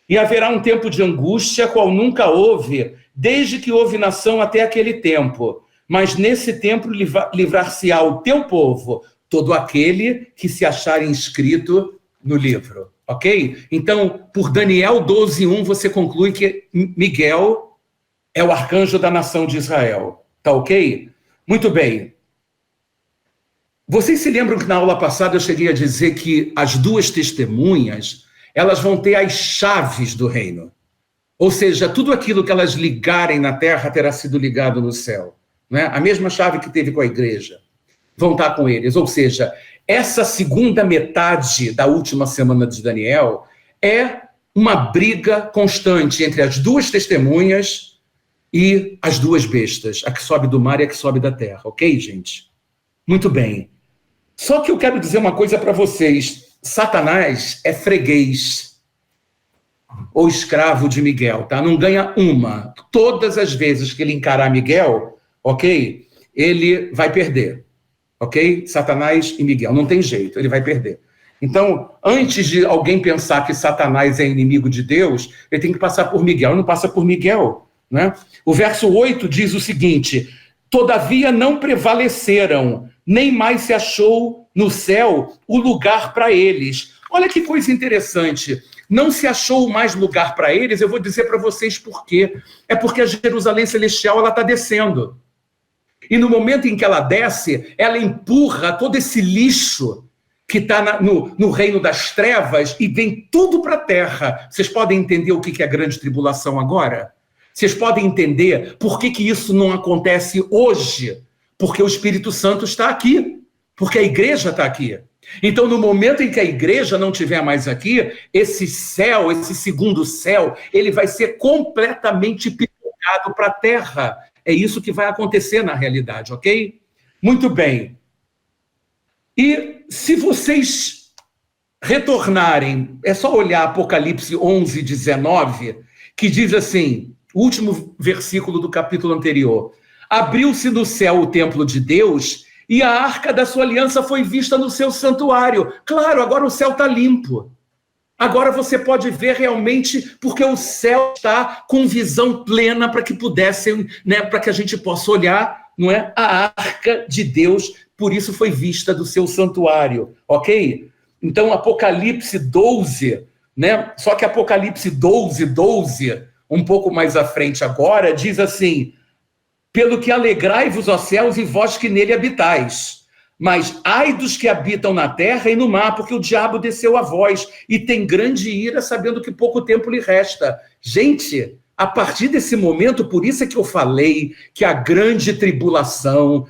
E haverá um tempo de angústia, qual nunca houve, desde que houve nação até aquele tempo. Mas nesse tempo livrar-se-á o teu povo, todo aquele que se achar inscrito no livro. Ok? Então, por Daniel 12:1, você conclui que Miguel é o arcanjo da nação de Israel. Tá ok? Muito bem. Vocês se lembram que na aula passada eu cheguei a dizer que as 2 testemunhas, elas vão ter as chaves do reino. Ou seja, tudo aquilo que elas ligarem na terra terá sido ligado no céu. Né? A mesma chave que teve com a igreja. Vão estar com eles. Ou seja, essa segunda metade da última semana de Daniel é uma briga constante entre as duas testemunhas e as duas bestas, a que sobe do mar e a que sobe da terra. Ok, gente? Muito bem. Só que eu quero dizer uma coisa para vocês. Satanás é freguês ou escravo de Miguel, tá? Não ganha uma. Todas as vezes que ele encarar Miguel, ok? Ele vai perder, ok? Satanás e Miguel, não tem jeito, ele vai perder. Então, antes de alguém pensar que Satanás é inimigo de Deus, ele tem que passar por Miguel, ele não passa por Miguel, né? O verso 8 diz o seguinte: todavia não prevaleceram, nem mais se achou no céu o lugar para eles. Olha que coisa interessante. Não se achou mais lugar para eles, eu vou dizer para vocês por quê. É porque a Jerusalém Celestial ela está descendo. E no momento em que ela desce, ela empurra todo esse lixo que está no reino das trevas e vem tudo para a terra. Vocês podem entender o que é a grande tribulação agora? Vocês podem entender por que isso não acontece hoje? Porque o Espírito Santo está aqui. Porque a igreja está aqui. Então, no momento em que a igreja não estiver mais aqui, esse céu, esse segundo céu, ele vai ser completamente pipocado para a terra. É isso que vai acontecer na realidade, ok? Muito bem. E se vocês retornarem, é só olhar Apocalipse 11, 19, que diz assim, o último versículo do capítulo anterior: abriu-se no céu o templo de Deus, e a arca da sua aliança foi vista no seu santuário. Claro, agora o céu está limpo. Agora você pode ver realmente, porque o céu está com visão plena para que pudessem, né, para que a gente possa olhar, não é, a arca de Deus, por isso foi vista do seu santuário, ok? Então, Apocalipse 12, né? Só que Apocalipse 12, 12, um pouco mais à frente agora, diz assim: pelo que alegrai-vos, ó céus, e vós que nele habitais. Mas ai dos que habitam na terra e no mar, porque o diabo desceu a vós, e tem grande ira, sabendo que pouco tempo lhe resta. Gente, a partir desse momento, por isso é que eu falei que a grande tribulação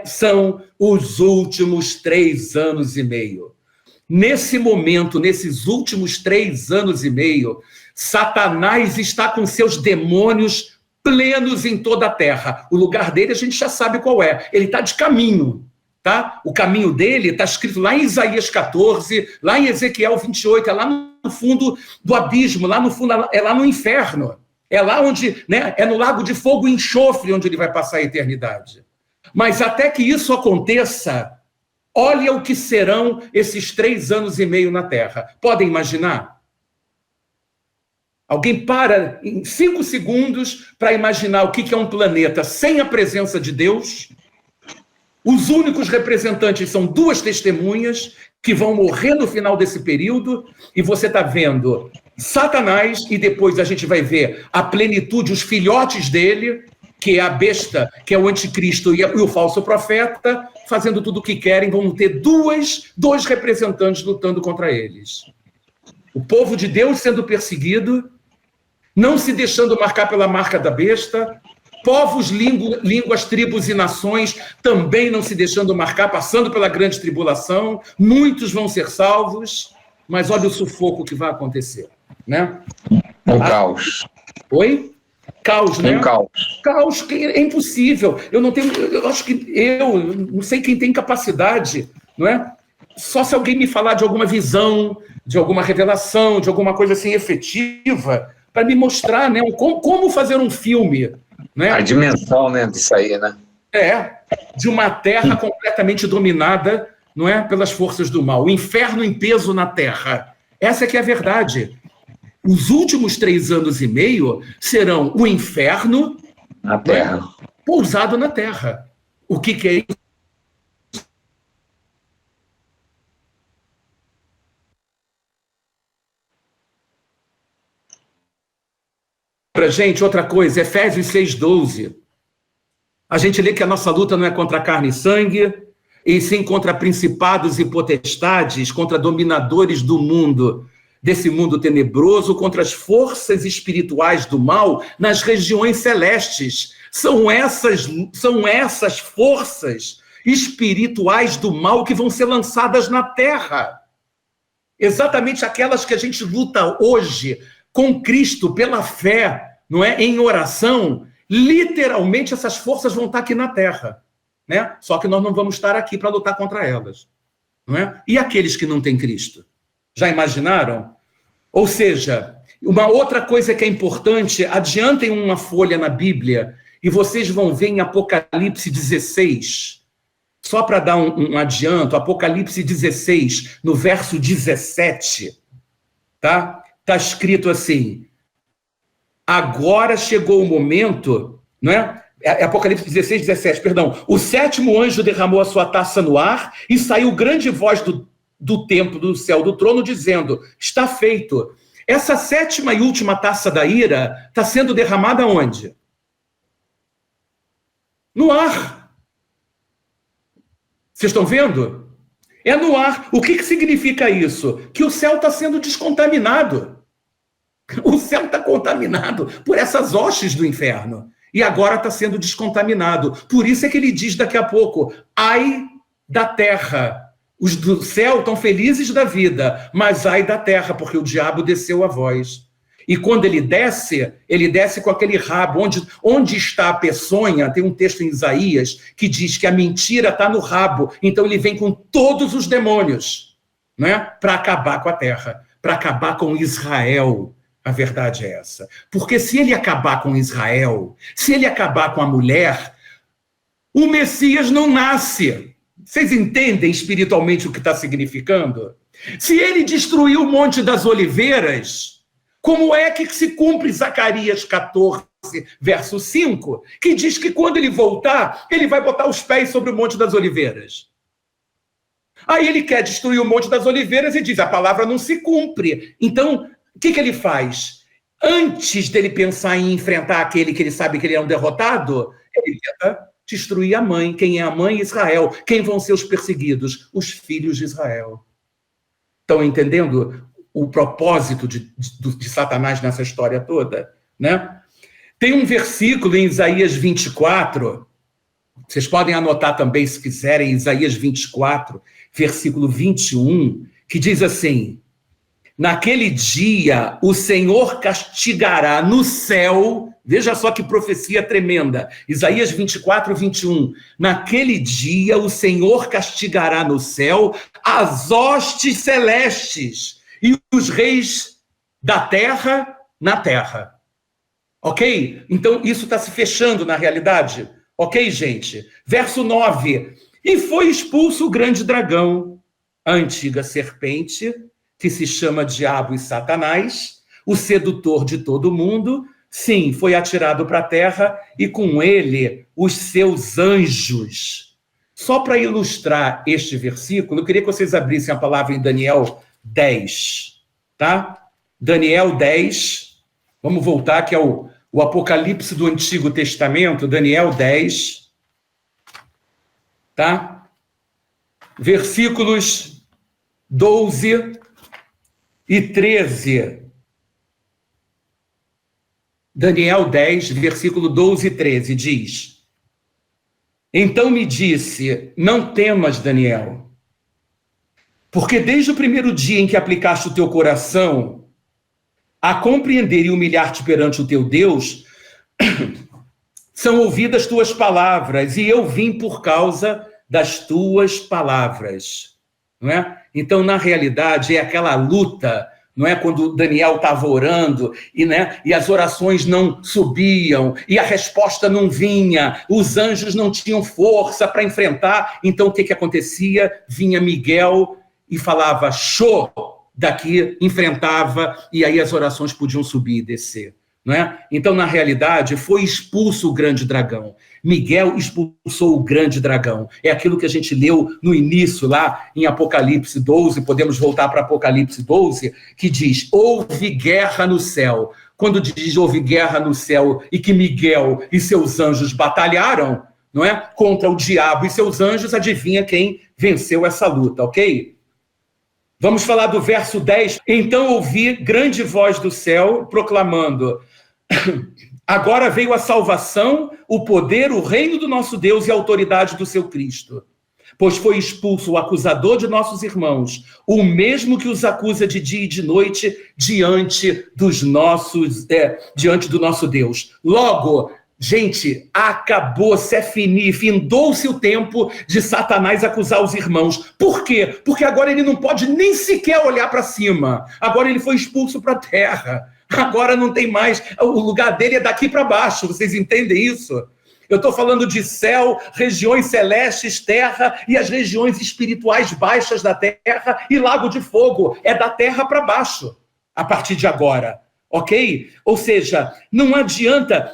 são os últimos 3 anos e meio. Nesse momento, nesses últimos 3 anos e meio, Satanás está com seus demônios plenos em toda a terra. O lugar dele a gente já sabe qual é. Ele está de caminho, tá? O caminho dele está escrito lá em Isaías 14, lá em Ezequiel 28, é lá no fundo do abismo, lá no fundo, é lá no inferno. É lá onde, né, é no lago de fogo e enxofre onde ele vai passar a eternidade. Mas até que isso aconteça, olha o que serão esses 3 anos e meio na terra. Podem imaginar? Alguém para em 5 segundos para imaginar o que é um planeta sem a presença de Deus? Os únicos representantes são 2 testemunhas que vão morrer no final desse período, e você está vendo Satanás, e depois a gente vai ver a plenitude, os filhotes dele, que é a besta, que é o anticristo e o falso profeta, fazendo tudo o que querem. Vão ter dois representantes lutando contra eles. O povo de Deus sendo perseguido, não se deixando marcar pela marca da besta, povos, línguas, tribos e nações também não se deixando marcar, passando pela grande tribulação, muitos vão ser salvos, mas olha o sufoco que vai acontecer, né? Um caos. Oi? Caos, né? Um caos. Caos que é impossível. Eu acho que eu não sei quem tem capacidade, não é? Só se alguém me falar de alguma visão, de alguma revelação, de alguma coisa assim efetiva, para me mostrar, né, como fazer um filme. Né? A dimensão, né, disso aí, né? De uma terra completamente dominada, não é, pelas forças do mal. O inferno em peso na terra. Essa é que é a verdade. Os últimos 3 anos e meio serão o inferno na terra, né, pousado na terra. O que é isso? Para gente, outra coisa, Efésios 6,12. A gente lê que a nossa luta não é contra carne e sangue, e sim contra principados e potestades, contra dominadores do mundo desse mundo tenebroso contra as forças espirituais do mal nas regiões celestes. São essas forças espirituais do mal que vão ser lançadas na terra. Exatamente aquelas que a gente luta hoje com Cristo pela fé, não é? Em oração, literalmente essas forças vão estar aqui na terra, né? Só que nós não vamos estar aqui para lutar contra elas, não é? E aqueles que não têm Cristo? Já imaginaram? Ou seja, uma outra coisa que é importante, adiantem uma folha na Bíblia e vocês vão ver em Apocalipse 16, só para dar um adianto, Apocalipse 16, no verso 17, tá? Está escrito assim: agora chegou o momento, não é? Apocalipse 16, 17, perdão. O sétimo anjo derramou a sua taça no ar e saiu grande voz do templo, do céu, do trono, dizendo: está feito. Essa sétima e última taça da ira está sendo derramada onde? No ar. Vocês estão vendo? É no ar. O que significa isso? Que o céu está sendo descontaminado. O céu está contaminado por essas hostes do inferno. E agora está sendo descontaminado. Por isso é que ele diz daqui a pouco: ai da terra. Os do céu estão felizes da vida, mas ai da terra, porque o diabo desceu a voz. E quando ele desce com aquele rabo. Onde está a peçonha? Tem um texto em Isaías que diz que a mentira está no rabo. Então ele vem com todos os demônios, né, para acabar com a terra, para acabar com Israel. A verdade é essa. Porque se ele acabar com Israel, se ele acabar com a mulher, o Messias não nasce. Vocês entendem espiritualmente o que está significando? Se ele destruir o Monte das Oliveiras, como é que se cumpre Zacarias 14, verso 5, que diz que quando ele voltar, ele vai botar os pés sobre o Monte das Oliveiras? Aí ele quer destruir o Monte das Oliveiras e diz: a palavra não se cumpre. Então, o que ele faz? Antes dele pensar em enfrentar aquele que ele sabe que ele é um derrotado, ele tenta destruir a mãe. Quem é a mãe? Israel. Quem vão ser os perseguidos? Os filhos de Israel. Estão entendendo o propósito de Satanás nessa história toda, né? Tem um versículo em Isaías 24, vocês podem anotar também se quiserem, Isaías 24, versículo 21, que diz assim: naquele dia o Senhor castigará no céu. Veja só que profecia tremenda. Isaías 24, 21. Naquele dia o Senhor castigará no céu as hostes celestes e os reis da terra na terra. Ok? Então isso está se fechando na realidade. Ok, gente? Verso 9. E foi expulso o grande dragão, a antiga serpente, que se chama Diabo e Satanás, o sedutor de todo mundo. Sim, foi atirado para a terra e com ele os seus anjos. Só para ilustrar este versículo, eu queria que vocês abrissem a palavra em Daniel 10, tá? Daniel 10, vamos voltar que é o Apocalipse do Antigo Testamento, Daniel 10, tá? Versículos 12 e 13. Daniel 10, versículo 12 e 13, diz: então me disse, não temas, Daniel, porque desde o primeiro dia em que aplicaste o teu coração a compreender e humilhar-te perante o teu Deus, são ouvidas tuas palavras, e eu vim por causa das tuas palavras. Não é? Então, na realidade, é aquela luta, não é? Quando Daniel estava orando e as orações não subiam e a resposta não vinha, os anjos não tinham força para enfrentar. Então, o que acontecia? Vinha Miguel e falava, show, daqui, enfrentava, e aí as orações podiam subir e descer. Não é? Então, na realidade, foi expulso o grande dragão. Miguel expulsou o grande dragão. É aquilo que a gente leu no início, lá em Apocalipse 12, podemos voltar para Apocalipse 12, que diz, houve guerra no céu. Quando diz houve guerra no céu e que Miguel e seus anjos batalharam, não é? Contra o diabo e seus anjos, adivinha quem venceu essa luta, ok? Vamos falar do verso 10. Então ouvi grande voz do céu proclamando: agora veio a salvação, o poder, o reino do nosso Deus e a autoridade do seu Cristo. Pois foi expulso o acusador de nossos irmãos, o mesmo que os acusa de dia e de noite diante do nosso Deus. Logo, gente, acabou-se, é fini, findou-se o tempo de Satanás acusar os irmãos. Por quê? Porque agora ele não pode nem sequer olhar para cima. Agora ele foi expulso para a terra. Agora não tem mais, o lugar dele é daqui para baixo, vocês entendem isso? Eu estou falando de céu, regiões celestes, terra e as regiões espirituais baixas da terra e lago de fogo. É da terra para baixo, a partir de agora, ok? Ou seja, não adianta,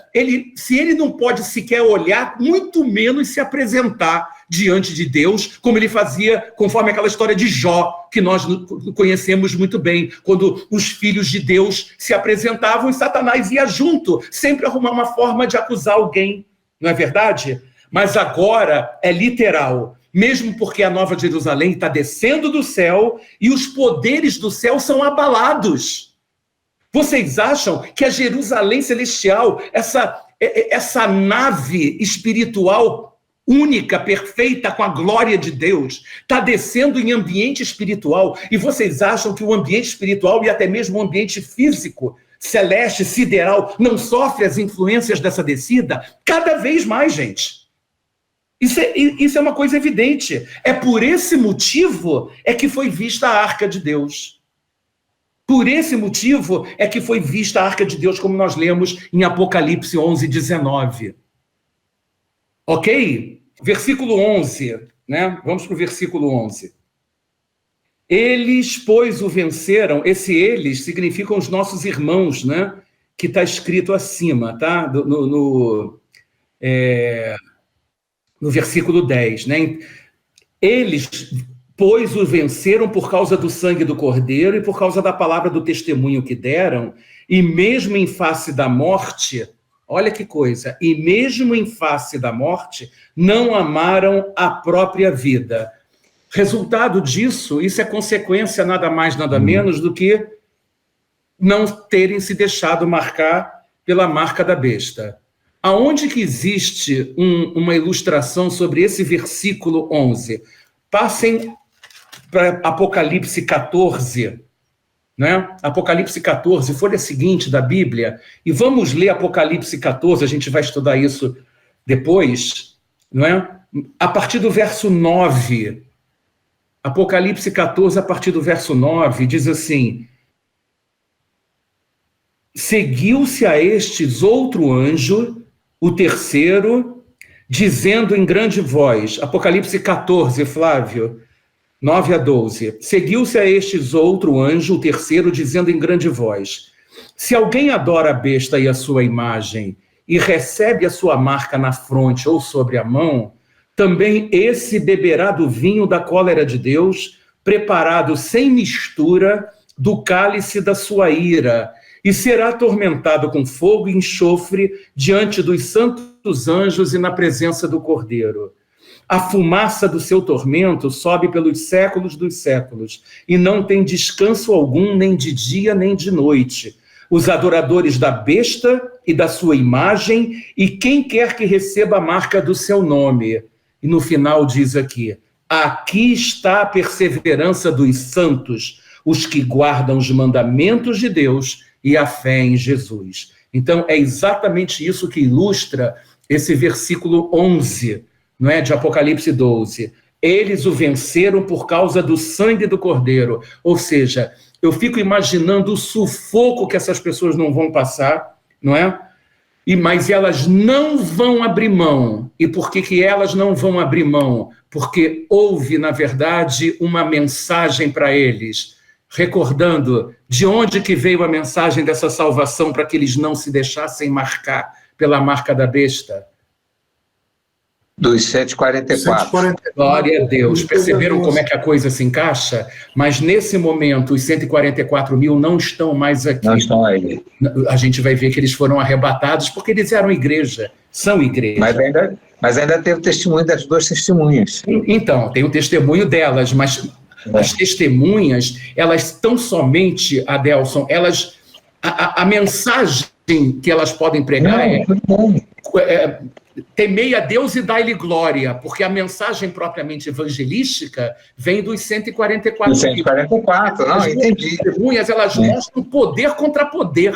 se ele não pode sequer olhar, muito menos se apresentar diante de Deus, como ele fazia conforme aquela história de Jó, que nós conhecemos muito bem, quando os filhos de Deus se apresentavam e Satanás ia junto, sempre arrumar uma forma de acusar alguém. Não é verdade? Mas agora é literal, mesmo porque a Nova Jerusalém está descendo do céu e os poderes do céu são abalados. Vocês acham que a Jerusalém celestial, essa nave espiritual única, perfeita, com a glória de Deus, está descendo em ambiente espiritual, e vocês acham que o ambiente espiritual e até mesmo o ambiente físico celeste, sideral, não sofre as influências dessa descida? Cada vez mais, gente. Isso é uma coisa evidente. É por esse motivo é que foi vista a Arca de Deus. Por esse motivo é que foi vista a Arca de Deus, como nós lemos em Apocalipse 11, 19. Ok? Versículo 11, né? Vamos para o versículo 11. Eles, pois, o venceram. Esse eles significam os nossos irmãos, né? Que está escrito acima, tá? No versículo 10, né? Eles, pois, o venceram por causa do sangue do Cordeiro e por causa da palavra do testemunho que deram, e mesmo em face da morte, olha que coisa, e mesmo em face da morte, não amaram a própria vida. Resultado disso, isso é consequência nada mais, nada menos do que não terem se deixado marcar pela marca da besta. Aonde que existe uma ilustração sobre esse versículo 11? Passem para Apocalipse 14, né? Apocalipse 14, folha seguinte da Bíblia, e vamos ler Apocalipse 14, a gente vai estudar isso depois, não é? A partir do verso 9. Apocalipse 14, a partir do verso 9, diz assim: seguiu-se a estes outro anjo, o terceiro, dizendo em grande voz, Apocalipse 14, Flávio, 9 a 12, seguiu-se a estes outro anjo, o terceiro, dizendo em grande voz: se alguém adora a besta e a sua imagem, e recebe a sua marca na fronte ou sobre a mão, também esse beberá do vinho da cólera de Deus, preparado sem mistura do cálice da sua ira, e será atormentado com fogo e enxofre diante dos santos anjos e na presença do Cordeiro. A fumaça do seu tormento sobe pelos séculos dos séculos, e não tem descanso algum, nem de dia nem de noite. Os adoradores da besta e da sua imagem, e quem quer que receba a marca do seu nome. E no final diz aqui: aqui está a perseverança dos santos, os que guardam os mandamentos de Deus e a fé em Jesus. Então, é exatamente isso que ilustra esse versículo 11, não é, de Apocalipse 12. Eles o venceram por causa do sangue do Cordeiro. Ou seja, eu fico imaginando o sufoco que essas pessoas não vão passar, não é? Mas elas não vão abrir mão. E por que elas não vão abrir mão? Porque houve, na verdade, uma mensagem para eles, recordando de onde que veio a mensagem dessa salvação para que eles não se deixassem marcar pela marca da besta. Dos 744. Glória a Deus. Perceberam como é que a coisa se encaixa? Mas nesse momento, os 144 mil não estão mais aqui. Não estão aí. A gente vai ver que eles foram arrebatados porque eles eram igreja, são igreja. Mas ainda tem o testemunho das duas testemunhas. Então, tem o testemunho delas, mas as testemunhas, elas tão somente, Adelson, a mensagem que elas podem pregar é temei a Deus e dai-lhe glória, porque a mensagem propriamente evangelística vem dos 144. Dos 144, não, entendi. As testemunhas, elas mostram poder contra poder.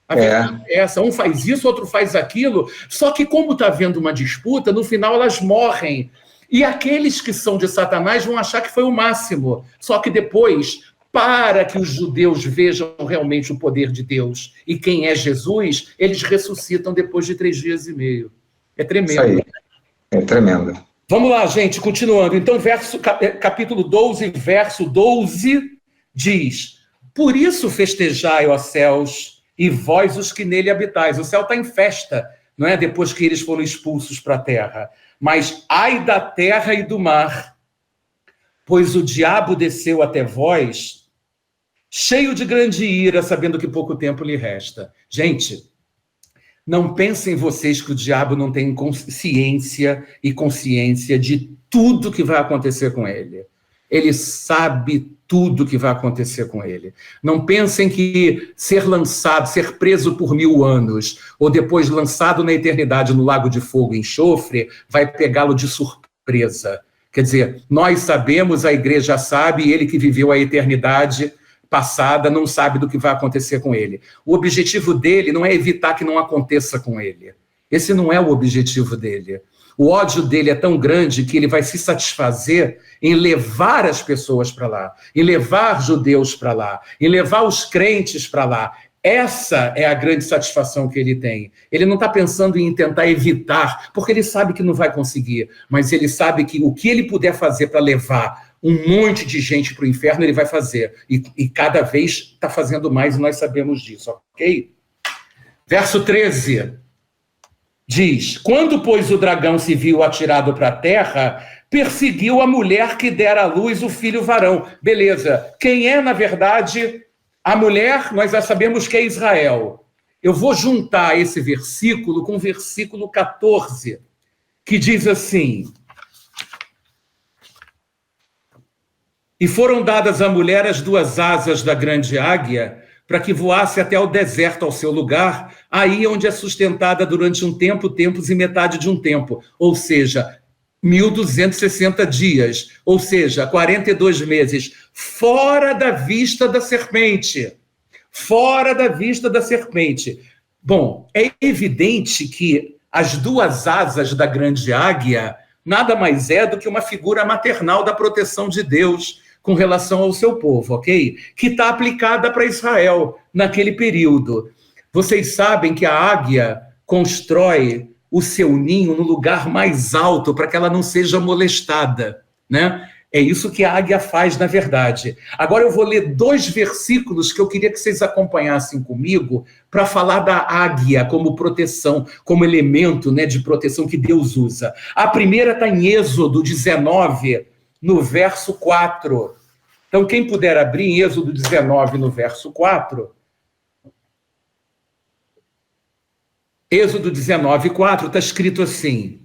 A verdade é essa, um faz isso, outro faz aquilo, só que como está havendo uma disputa, no final elas morrem. E aqueles que são de Satanás vão achar que foi o máximo. Só que depois, para que os judeus vejam realmente o poder de Deus e quem é Jesus, eles ressuscitam depois de 3 dias e meio. É tremendo. Isso aí. É tremendo. Vamos lá, gente, continuando. Então, capítulo 12, verso 12, diz: por isso festejai, ó céus, e vós os que nele habitais. O céu está em festa, não é? Depois que eles foram expulsos para a terra. Mas ai da terra e do mar, pois o diabo desceu até vós, cheio de grande ira, sabendo que pouco tempo lhe resta. Gente, não pensem vocês que o diabo não tem consciência e consciência de tudo que vai acontecer com ele. Ele sabe tudo que vai acontecer com ele. Não pensem que ser lançado, ser preso por 1000 anos, ou depois lançado na eternidade no lago de fogo e enxofre, vai pegá-lo de surpresa. Quer dizer, nós sabemos, a igreja sabe, e ele que viveu a eternidade passada não sabe do que vai acontecer com ele. O objetivo dele não é evitar que não aconteça com ele. Esse não é o objetivo dele. O ódio dele é tão grande que ele vai se satisfazer em levar as pessoas para lá, em levar judeus para lá, em levar os crentes para lá. Essa é a grande satisfação que ele tem. Ele não está pensando em tentar evitar, porque ele sabe que não vai conseguir, mas ele sabe que o que ele puder fazer para levar um monte de gente para o inferno, ele vai fazer. E cada vez está fazendo mais, e nós sabemos disso, ok? Verso 13 diz: quando, pois, o dragão se viu atirado para a terra, perseguiu a mulher que dera à luz o filho varão. Beleza. Quem é, na verdade, a mulher? Nós já sabemos que é Israel. Eu vou juntar esse versículo com o versículo 14, que diz assim: e foram dadas à mulher as 2 asas da grande águia, para que voasse até o deserto, ao seu lugar, aí onde é sustentada durante um tempo, tempos e metade de um tempo, ou seja, 1260 dias, ou seja, 42 meses, fora da vista da serpente. Fora da vista da serpente. Bom, é evidente que as 2 asas da grande águia nada mais é do que uma figura maternal da proteção de Deus com relação ao seu povo, ok? Que está aplicada para Israel naquele período. Vocês sabem que a águia constrói o seu ninho no lugar mais alto para que ela não seja molestada, né? É isso que a águia faz, na verdade. Agora eu vou ler 2 versículos que eu queria que vocês acompanhassem comigo para falar da águia como proteção, como elemento, né, de proteção que Deus usa. A primeira está em Êxodo 19, no verso 4. Então, quem puder abrir em Êxodo 19, no verso 4. Êxodo 19, 4, está escrito assim: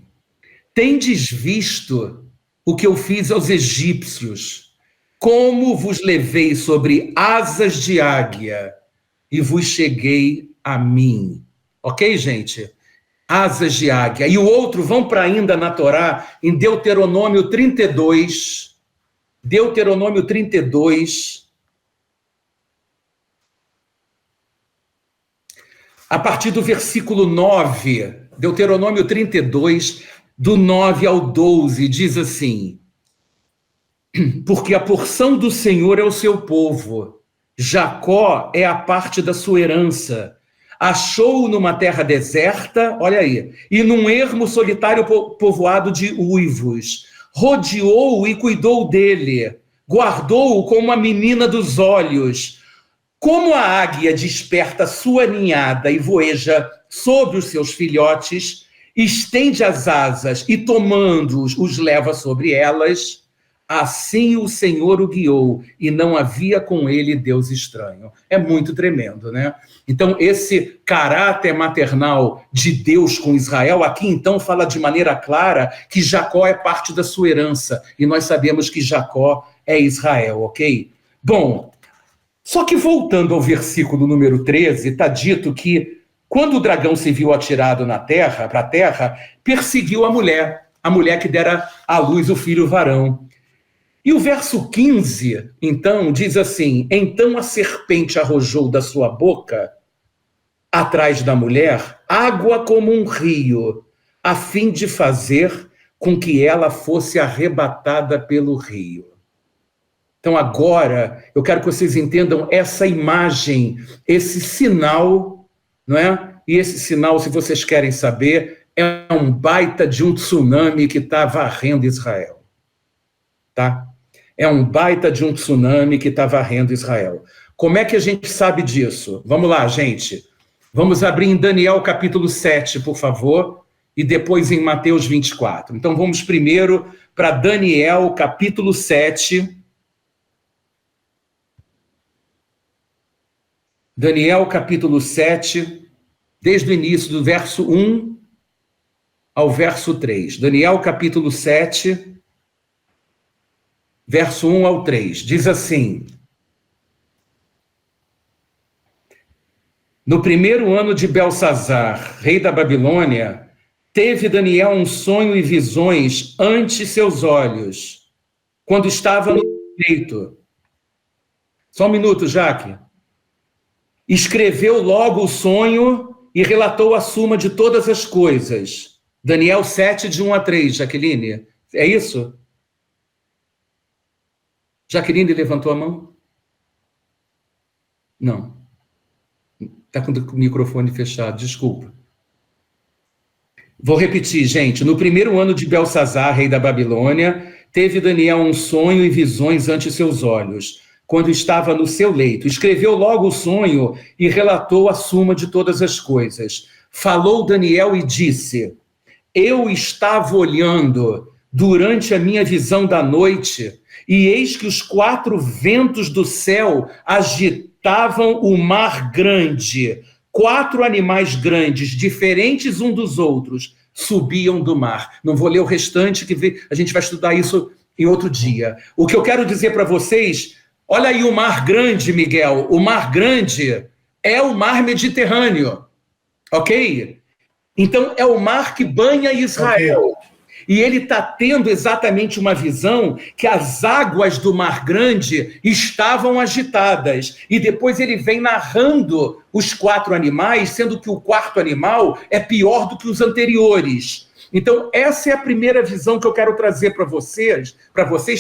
tendes visto o que eu fiz aos egípcios, como vos levei sobre asas de águia e vos cheguei a mim. Ok, gente? Asas de águia. E o outro, vão para ainda na Torá, em Deuteronômio 32. Deuteronômio 32. A partir do versículo 9, Deuteronômio 32, do 9 ao 12, diz assim: porque a porção do Senhor é o seu povo, Jacó é a parte da sua herança. Achou-o numa terra deserta, olha aí, e num ermo solitário povoado de uivos. Rodeou-o e cuidou dele, guardou-o como a menina dos olhos. Como a águia desperta sua ninhada e voeja sobre os seus filhotes, estende as asas e, tomando-os, os leva sobre elas, assim o Senhor o guiou, e não havia com ele Deus estranho. É muito tremendo, né? Então, esse caráter maternal de Deus com Israel, aqui então fala de maneira clara que Jacó é parte da sua herança, e nós sabemos que Jacó é Israel, ok? Bom, só que voltando ao versículo número 13, está dito que quando o dragão se viu atirado para a terra, perseguiu a mulher que dera à luz o filho varão. E o verso 15, então, diz assim: então a serpente arrojou da sua boca, atrás da mulher, água como um rio, a fim de fazer com que ela fosse arrebatada pelo rio. Então agora, eu quero que vocês entendam essa imagem, esse sinal, não é? E esse sinal, se vocês querem saber, é um baita de um tsunami que está varrendo Israel. Tá? É um baita de um tsunami que está varrendo Israel. Como é que a gente sabe disso? Vamos lá, gente. Vamos abrir em Daniel capítulo 7, por favor, e depois em Mateus 24. Então vamos primeiro para Daniel capítulo 7. Daniel capítulo 7, desde o início, do verso 1 ao verso 3. Daniel capítulo 7, verso 1 ao 3. Diz assim: no primeiro ano de Belsazar, rei da Babilônia, teve Daniel um sonho e visões ante seus olhos, quando estava no leito. Só um minuto, Jaque. Escreveu logo o sonho e relatou a suma de todas as coisas. Daniel 7, de 1 a 3, Jaqueline. É isso? Jaqueline levantou a mão? Não. Está com o microfone fechado, desculpa. Vou repetir, gente. No primeiro ano de Belsazar, rei da Babilônia, teve Daniel um sonho e visões ante seus olhos, quando estava no seu leito. Escreveu logo o sonho e relatou a suma de todas as coisas. Falou Daniel e disse: eu estava olhando durante a minha visão da noite, e eis que os 4 ventos do céu agitavam o mar grande. 4 animais grandes, diferentes um dos outros, subiam do mar. Não vou ler o restante, que a gente vai estudar isso em outro dia. O que eu quero dizer para vocês, olha aí o mar grande, Miguel. O mar grande é o mar Mediterrâneo, ok? Então é o mar que banha Israel. Okay. E ele está tendo exatamente uma visão que as águas do Mar Grande estavam agitadas. E depois ele vem narrando os 4 animais, sendo que o 4º animal é pior do que os anteriores. Então, essa é a primeira visão que eu quero trazer para vocês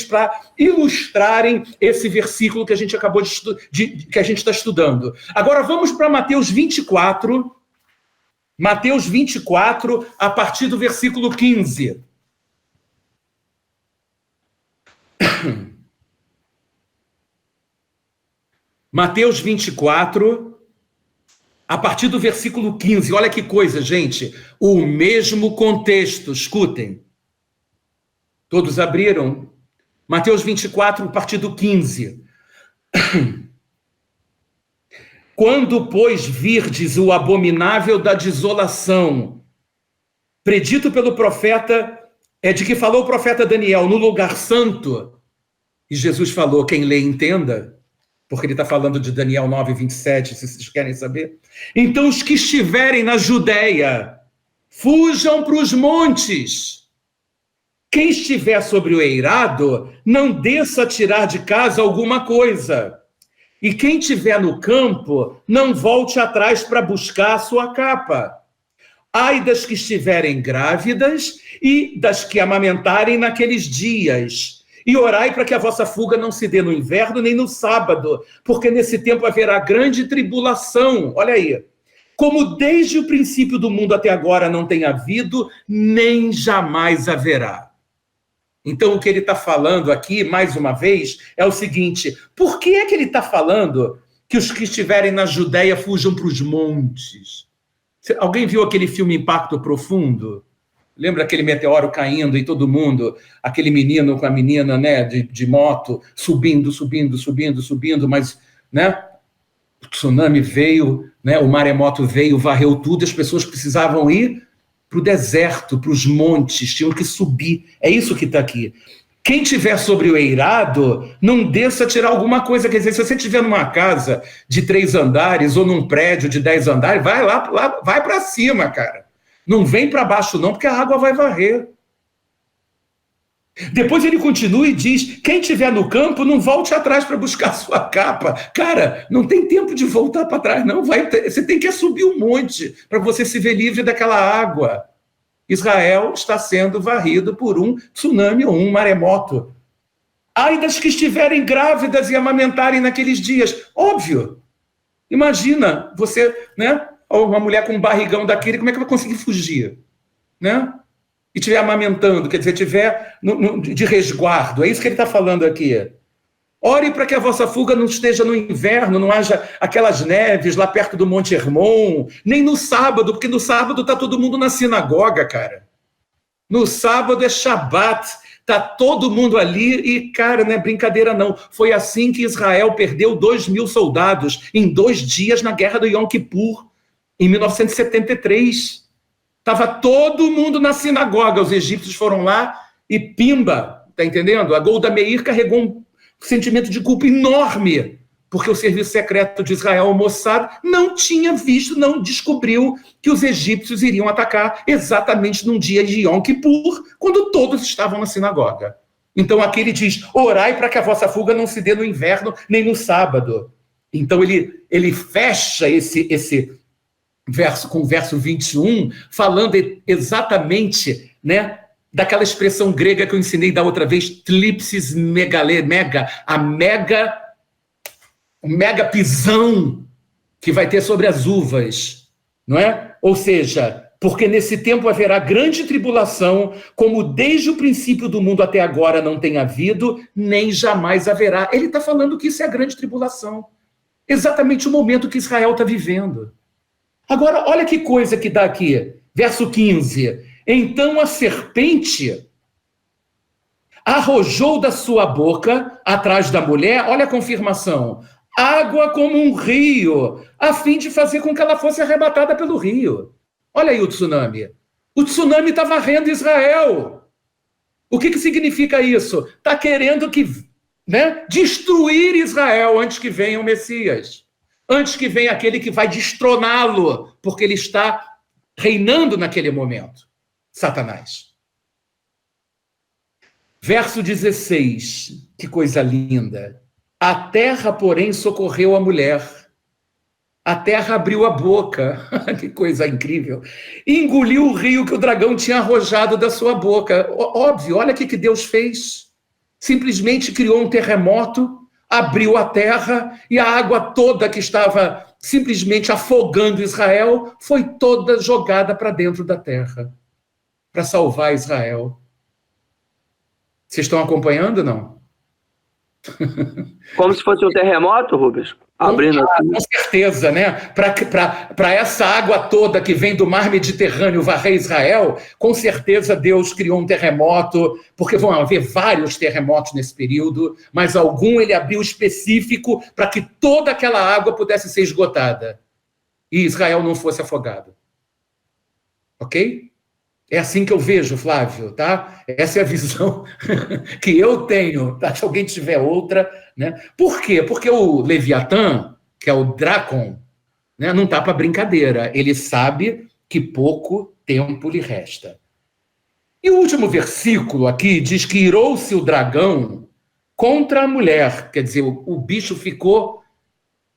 para ilustrarem esse versículo que a gente acabou que a gente está estudando. Agora vamos para Mateus 24. Mateus 24, a partir do versículo 15. Mateus 24, a partir do versículo 15. Olha que coisa, gente. O mesmo contexto, escutem. Todos abriram? Mateus 24, a partir do 15. Quando, pois, virdes o abominável da desolação, predito pelo profeta, de que falou o profeta Daniel, no lugar santo, e Jesus falou, quem lê entenda, porque ele está falando de Daniel 9, 27, se vocês querem saber. Então os que estiverem na Judéia, fujam para os montes. Quem estiver sobre o eirado, não desça a tirar de casa alguma coisa. E quem estiver no campo, não volte atrás para buscar a sua capa. Ai das que estiverem grávidas e das que amamentarem naqueles dias. E orai para que a vossa fuga não se dê no inverno nem no sábado, porque nesse tempo haverá grande tribulação. Olha aí. Como desde o princípio do mundo até agora não tem havido, nem jamais haverá. Então, o que ele está falando aqui, mais uma vez, é o seguinte: por que é que ele está falando que os que estiverem na Judéia fujam para os montes? Alguém viu aquele filme Impacto Profundo? Lembra aquele meteoro caindo e todo mundo, aquele menino com a menina, né, de moto, subindo, mas, né, o tsunami veio, né, o maremoto veio, varreu tudo, as pessoas precisavam ir para o deserto, para os montes, tinham que subir. É isso que está aqui. Quem tiver sobre o eirado, não desça tirar alguma coisa. Quer dizer, se você estiver numa casa de 3 andares ou num prédio de 10 andares, vai lá vai para cima, cara. Não vem para baixo não, porque a água vai varrer. Depois ele continua e diz, quem estiver no campo, não volte atrás para buscar sua capa. Cara, não tem tempo de voltar para trás, não. Você tem que subir um monte para você se ver livre daquela água. Israel está sendo varrido por um tsunami ou um maremoto. Ai das que estiverem grávidas e amamentarem naqueles dias. Óbvio. Imagina você, né? Uma mulher com um barrigão daquele, como é que vai conseguir fugir? Né? E estiver amamentando, quer dizer, estiver de resguardo. É isso que ele está falando aqui. Ore para que a vossa fuga não esteja no inverno, não haja aquelas neves lá perto do Monte Hermon, nem no sábado, porque no sábado está todo mundo na sinagoga, cara. No sábado é Shabat, está todo mundo ali e, cara, não é brincadeira não. Foi assim que Israel perdeu 2.000 soldados em 2 dias na Guerra do Yom Kippur, em 1973. Estava todo mundo na sinagoga, os egípcios foram lá e pimba, tá entendendo? A Golda Meir carregou um sentimento de culpa enorme, porque o serviço secreto de Israel, o Mossad, não tinha visto, não descobriu que os egípcios iriam atacar exatamente num dia de Yom Kippur, quando todos estavam na sinagoga. Então aqui ele diz, orai para que a vossa fuga não se dê no inverno, nem no sábado. Então ele fecha esse verso com o verso 21, falando exatamente, né, daquela expressão grega que eu ensinei da outra vez, tlipsis megale, o mega pisão que vai ter sobre as uvas, não é? Ou seja, porque nesse tempo haverá grande tribulação, como desde o princípio do mundo até agora não tem havido, nem jamais haverá. Ele está falando que isso é a grande tribulação. Exatamente o momento que Israel está vivendo. Agora, olha que coisa que dá aqui. Verso 15. Então a serpente arrojou da sua boca, atrás da mulher, olha a confirmação, água como um rio, a fim de fazer com que ela fosse arrebatada pelo rio. Olha aí o tsunami. O tsunami está varrendo Israel. O que significa isso? Está querendo destruir Israel antes que venha o Messias. Antes que venha aquele que vai destroná-lo, porque ele está reinando naquele momento. Satanás. Verso 16, que coisa linda. A terra, porém, socorreu a mulher. A terra abriu a boca, que coisa incrível. E engoliu o rio que o dragão tinha arrojado da sua boca. Óbvio, olha o que Deus fez. Simplesmente criou um terremoto, abriu a terra e a água toda que estava simplesmente afogando Israel foi toda jogada para dentro da terra. Para salvar Israel. Vocês estão acompanhando ou não? Como se fosse um terremoto, Rubens? Abrindo com certeza, né? Para essa água toda que vem do mar Mediterrâneo varrer Israel, com certeza Deus criou um terremoto, porque vão haver vários terremotos nesse período, mas algum ele abriu específico para que toda aquela água pudesse ser esgotada e Israel não fosse afogado. Ok? É assim que eu vejo, Flávio, tá? Essa é a visão que eu tenho, tá? Se alguém tiver outra, né? Por quê? Porque o Leviatã, que é o Dracon, né, não tá para brincadeira. Ele sabe que pouco tempo lhe resta. E o último versículo aqui diz que irou-se o dragão contra a mulher. Quer dizer, o bicho ficou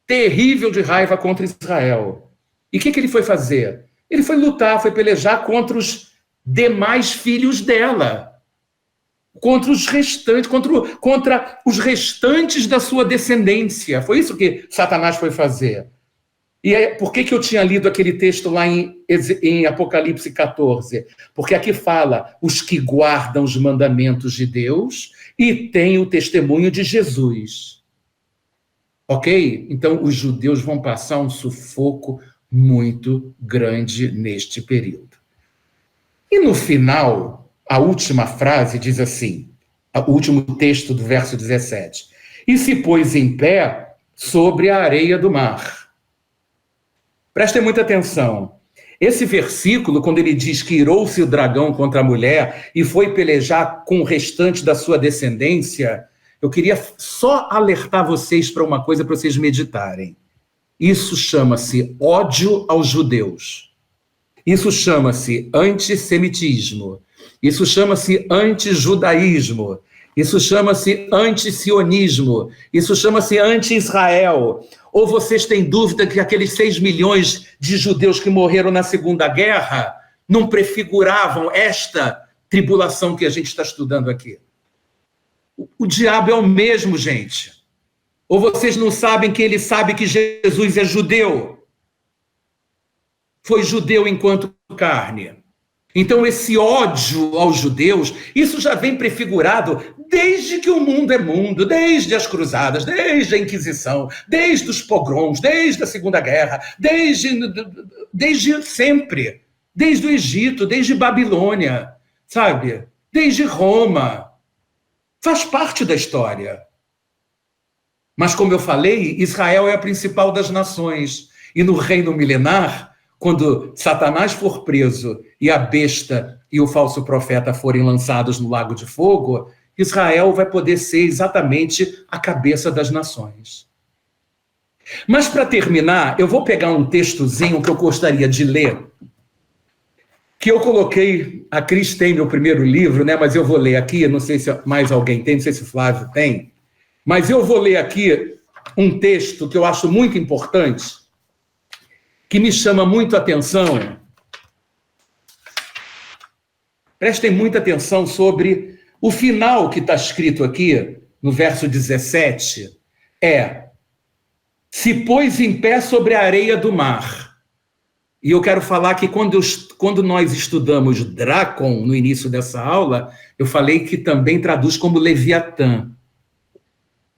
terrível de raiva contra Israel. E o que ele foi fazer? Ele foi lutar, foi pelejar contra os demais filhos dela, contra os restantes, contra os restantes da sua descendência. Foi isso que Satanás foi fazer. E por que eu tinha lido aquele texto lá em Apocalipse 14? Porque aqui fala os que guardam os mandamentos de Deus e têm o testemunho de Jesus. Ok? Então os judeus vão passar um sufoco muito grande neste período. E no final, a última frase diz assim, o último texto do verso 17, e se pôs em pé sobre a areia do mar. Prestem muita atenção. Esse versículo, quando ele diz que irou-se o dragão contra a mulher e foi pelejar com o restante da sua descendência, eu queria só alertar vocês para uma coisa para vocês meditarem. Isso chama-se ódio aos judeus. Isso chama-se antissemitismo. Isso chama-se antijudaísmo. Isso chama-se antisionismo. Isso chama-se anti-Israel. Ou vocês têm dúvida que aqueles 6 milhões de judeus que morreram na Segunda Guerra não prefiguravam esta tribulação que a gente está estudando aqui? O diabo é o mesmo, gente. Ou vocês não sabem que ele sabe que Jesus é judeu? Foi judeu enquanto carne. Então esse ódio aos judeus, isso já vem prefigurado desde que o mundo é mundo, desde as cruzadas, desde a Inquisição, desde os pogroms, desde a Segunda Guerra, desde sempre, desde o Egito, desde Babilônia, sabe? Desde Roma. Faz parte da história. Mas, como eu falei, Israel é a principal das nações. E no reino milenar, quando Satanás for preso e a besta e o falso profeta forem lançados no lago de fogo, Israel vai poder ser exatamente a cabeça das nações. Mas, para terminar, eu vou pegar um textozinho que eu gostaria de ler, que eu coloquei, a Cris tem meu primeiro livro, né? Mas eu vou ler aqui, não sei se mais alguém tem, não sei se o Flávio tem, mas eu vou ler aqui um texto que eu acho muito importante, que me chama muito a atenção. Prestem muita atenção sobre o final que está escrito aqui, no verso 17, se pôs em pé sobre a areia do mar. E eu quero falar que quando nós estudamos Drácon, no início dessa aula, eu falei que também traduz como Leviatã.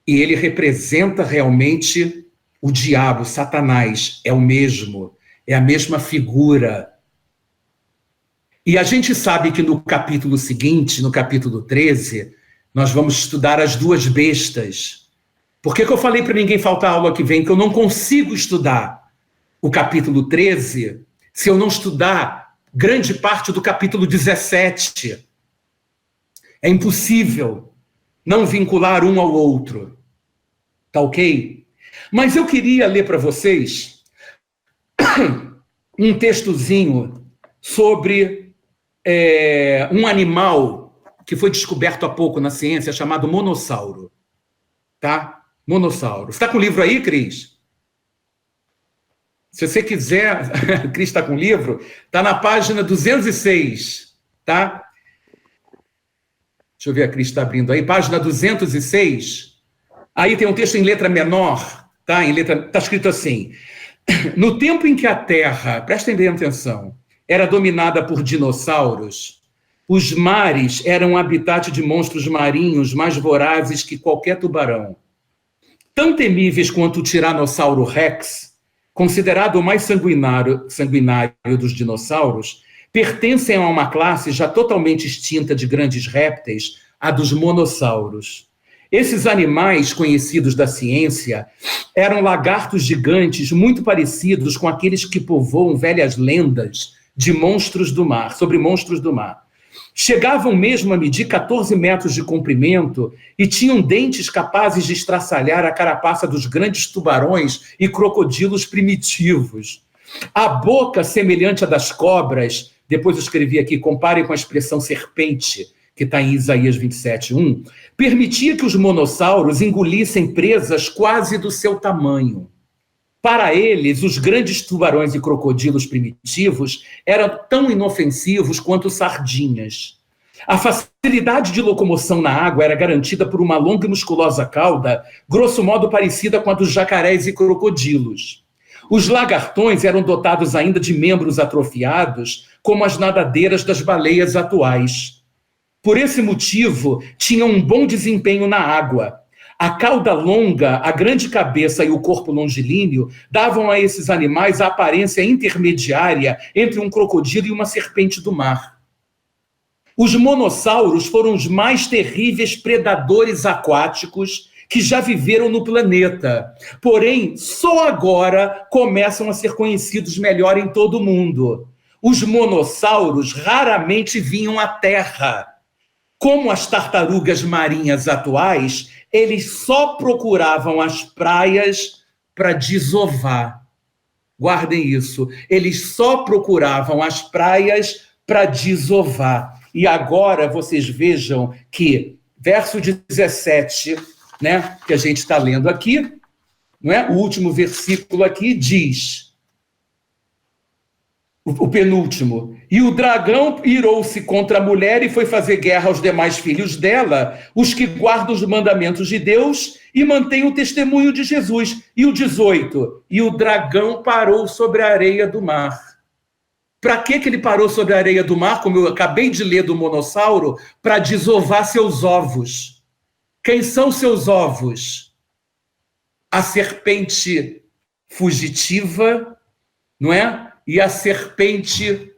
E ele representa realmente o diabo, Satanás, é o mesmo, é a mesma figura. E a gente sabe que no capítulo seguinte, no capítulo 13, nós vamos estudar as duas bestas. Por que eu falei para ninguém faltar a aula que vem? Que eu não consigo estudar o capítulo 13 se eu não estudar grande parte do capítulo 17. É impossível não vincular um ao outro. Tá ok? Mas eu queria ler para vocês um textozinho sobre um animal que foi descoberto há pouco na ciência, chamado monossauro. Tá? Monossauro. Você está com o livro aí, Cris? Se você quiser, Cris está com o livro, está na página 206, tá? Deixa eu ver, a Cris está abrindo aí, página 206. Aí tem um texto em letra menor, tá? Está escrito assim: no tempo em que a Terra, prestem bem atenção, era dominada por dinossauros, os mares eram habitat de monstros marinhos mais vorazes que qualquer tubarão. Tão temíveis quanto o Tiranossauro Rex, considerado o mais sanguinário dos dinossauros, pertencem a uma classe já totalmente extinta de grandes répteis, a dos monossauros. Esses animais conhecidos da ciência eram lagartos gigantes muito parecidos com aqueles que povoam velhas lendas de monstros do mar, sobre monstros do mar. Chegavam mesmo a medir 14 metros de comprimento e tinham dentes capazes de estraçalhar a carapaça dos grandes tubarões e crocodilos primitivos. A boca semelhante à das cobras, depois eu escrevi aqui, compare com a expressão serpente, que está em Isaías 27:1, permitia que os monossauros engolissem presas quase do seu tamanho. Para eles, os grandes tubarões e crocodilos primitivos eram tão inofensivos quanto sardinhas. A facilidade de locomoção na água era garantida por uma longa e musculosa cauda, grosso modo parecida com a dos jacarés e crocodilos. Os lagartões eram dotados ainda de membros atrofiados, como as nadadeiras das baleias atuais. Por esse motivo, tinham um bom desempenho na água. A cauda longa, a grande cabeça e o corpo longilíneo davam a esses animais a aparência intermediária entre um crocodilo e uma serpente do mar. Os monossauros foram os mais terríveis predadores aquáticos que já viveram no planeta. Porém, só agora começam a ser conhecidos melhor em todo o mundo. os monossauros raramente vinham à Terra. Como as tartarugas marinhas atuais, eles só procuravam as praias para desovar. Guardem isso. Eles só procuravam as praias para desovar. E agora vocês vejam que, verso 17, né, que a gente está lendo aqui, não é? O último versículo aqui diz... O penúltimo. E o dragão irou-se contra a mulher e foi fazer guerra aos demais filhos dela, os que guardam os mandamentos de Deus e mantêm o testemunho de Jesus. E o 18. E o dragão parou sobre a areia do mar. Para que ele parou sobre a areia do mar, como eu acabei de ler do monossauro? Para desovar seus ovos. Quem são seus ovos? A serpente fugitiva, não é? E a serpente...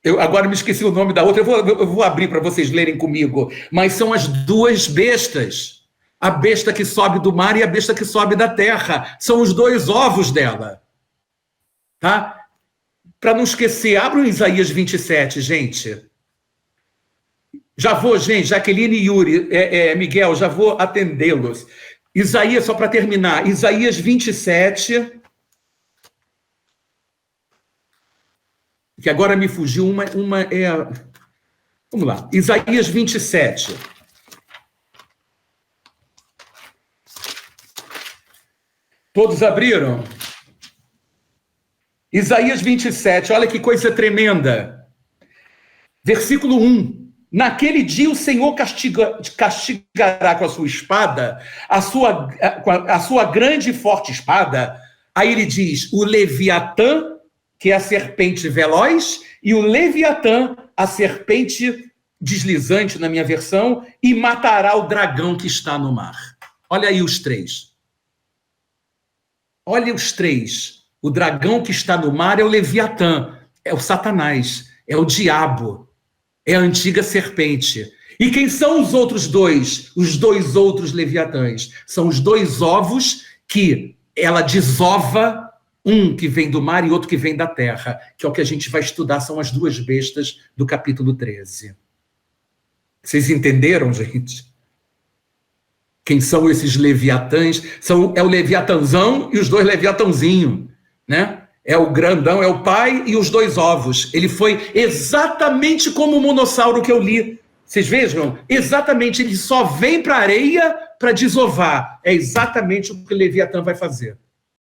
Eu agora me esqueci o nome da outra, eu vou abrir para vocês lerem comigo. Mas são as duas bestas. A besta que sobe do mar e a besta que sobe da terra. São os dois ovos dela. Tá? Para não esquecer, abram Isaías 27, gente. Já vou, gente, Jaqueline e Yuri, Miguel, já vou atendê-los. Isaías, só para terminar, Isaías 27... que agora me fugiu, uma é... Vamos lá, Isaías 27. Todos abriram? Isaías 27, olha que coisa tremenda. Versículo 1. Naquele dia o Senhor castigará com a sua espada, a sua grande e forte espada. Aí ele diz, o Leviatã, que é a serpente veloz, e o Leviatã, a serpente deslizante, na minha versão, e matará o dragão que está no mar. Olha aí os três. Olha os três. O dragão que está no mar é o Leviatã, é o Satanás, é o diabo, é a antiga serpente. E quem são os outros dois? Os dois outros Leviatãs. São os dois ovos que ela desova, um que vem do mar e outro que vem da terra, que é o que a gente vai estudar, são as duas bestas do capítulo 13. Vocês entenderam, gente? Quem são esses Leviatãs? É o Leviatãzão e os dois Leviatãozinhos, né? É o grandão, é o pai e os dois ovos. Ele foi exatamente como o monossauro que eu li. Vocês vejam? Exatamente, ele só vem para a areia para desovar. É exatamente o que o Leviatã vai fazer.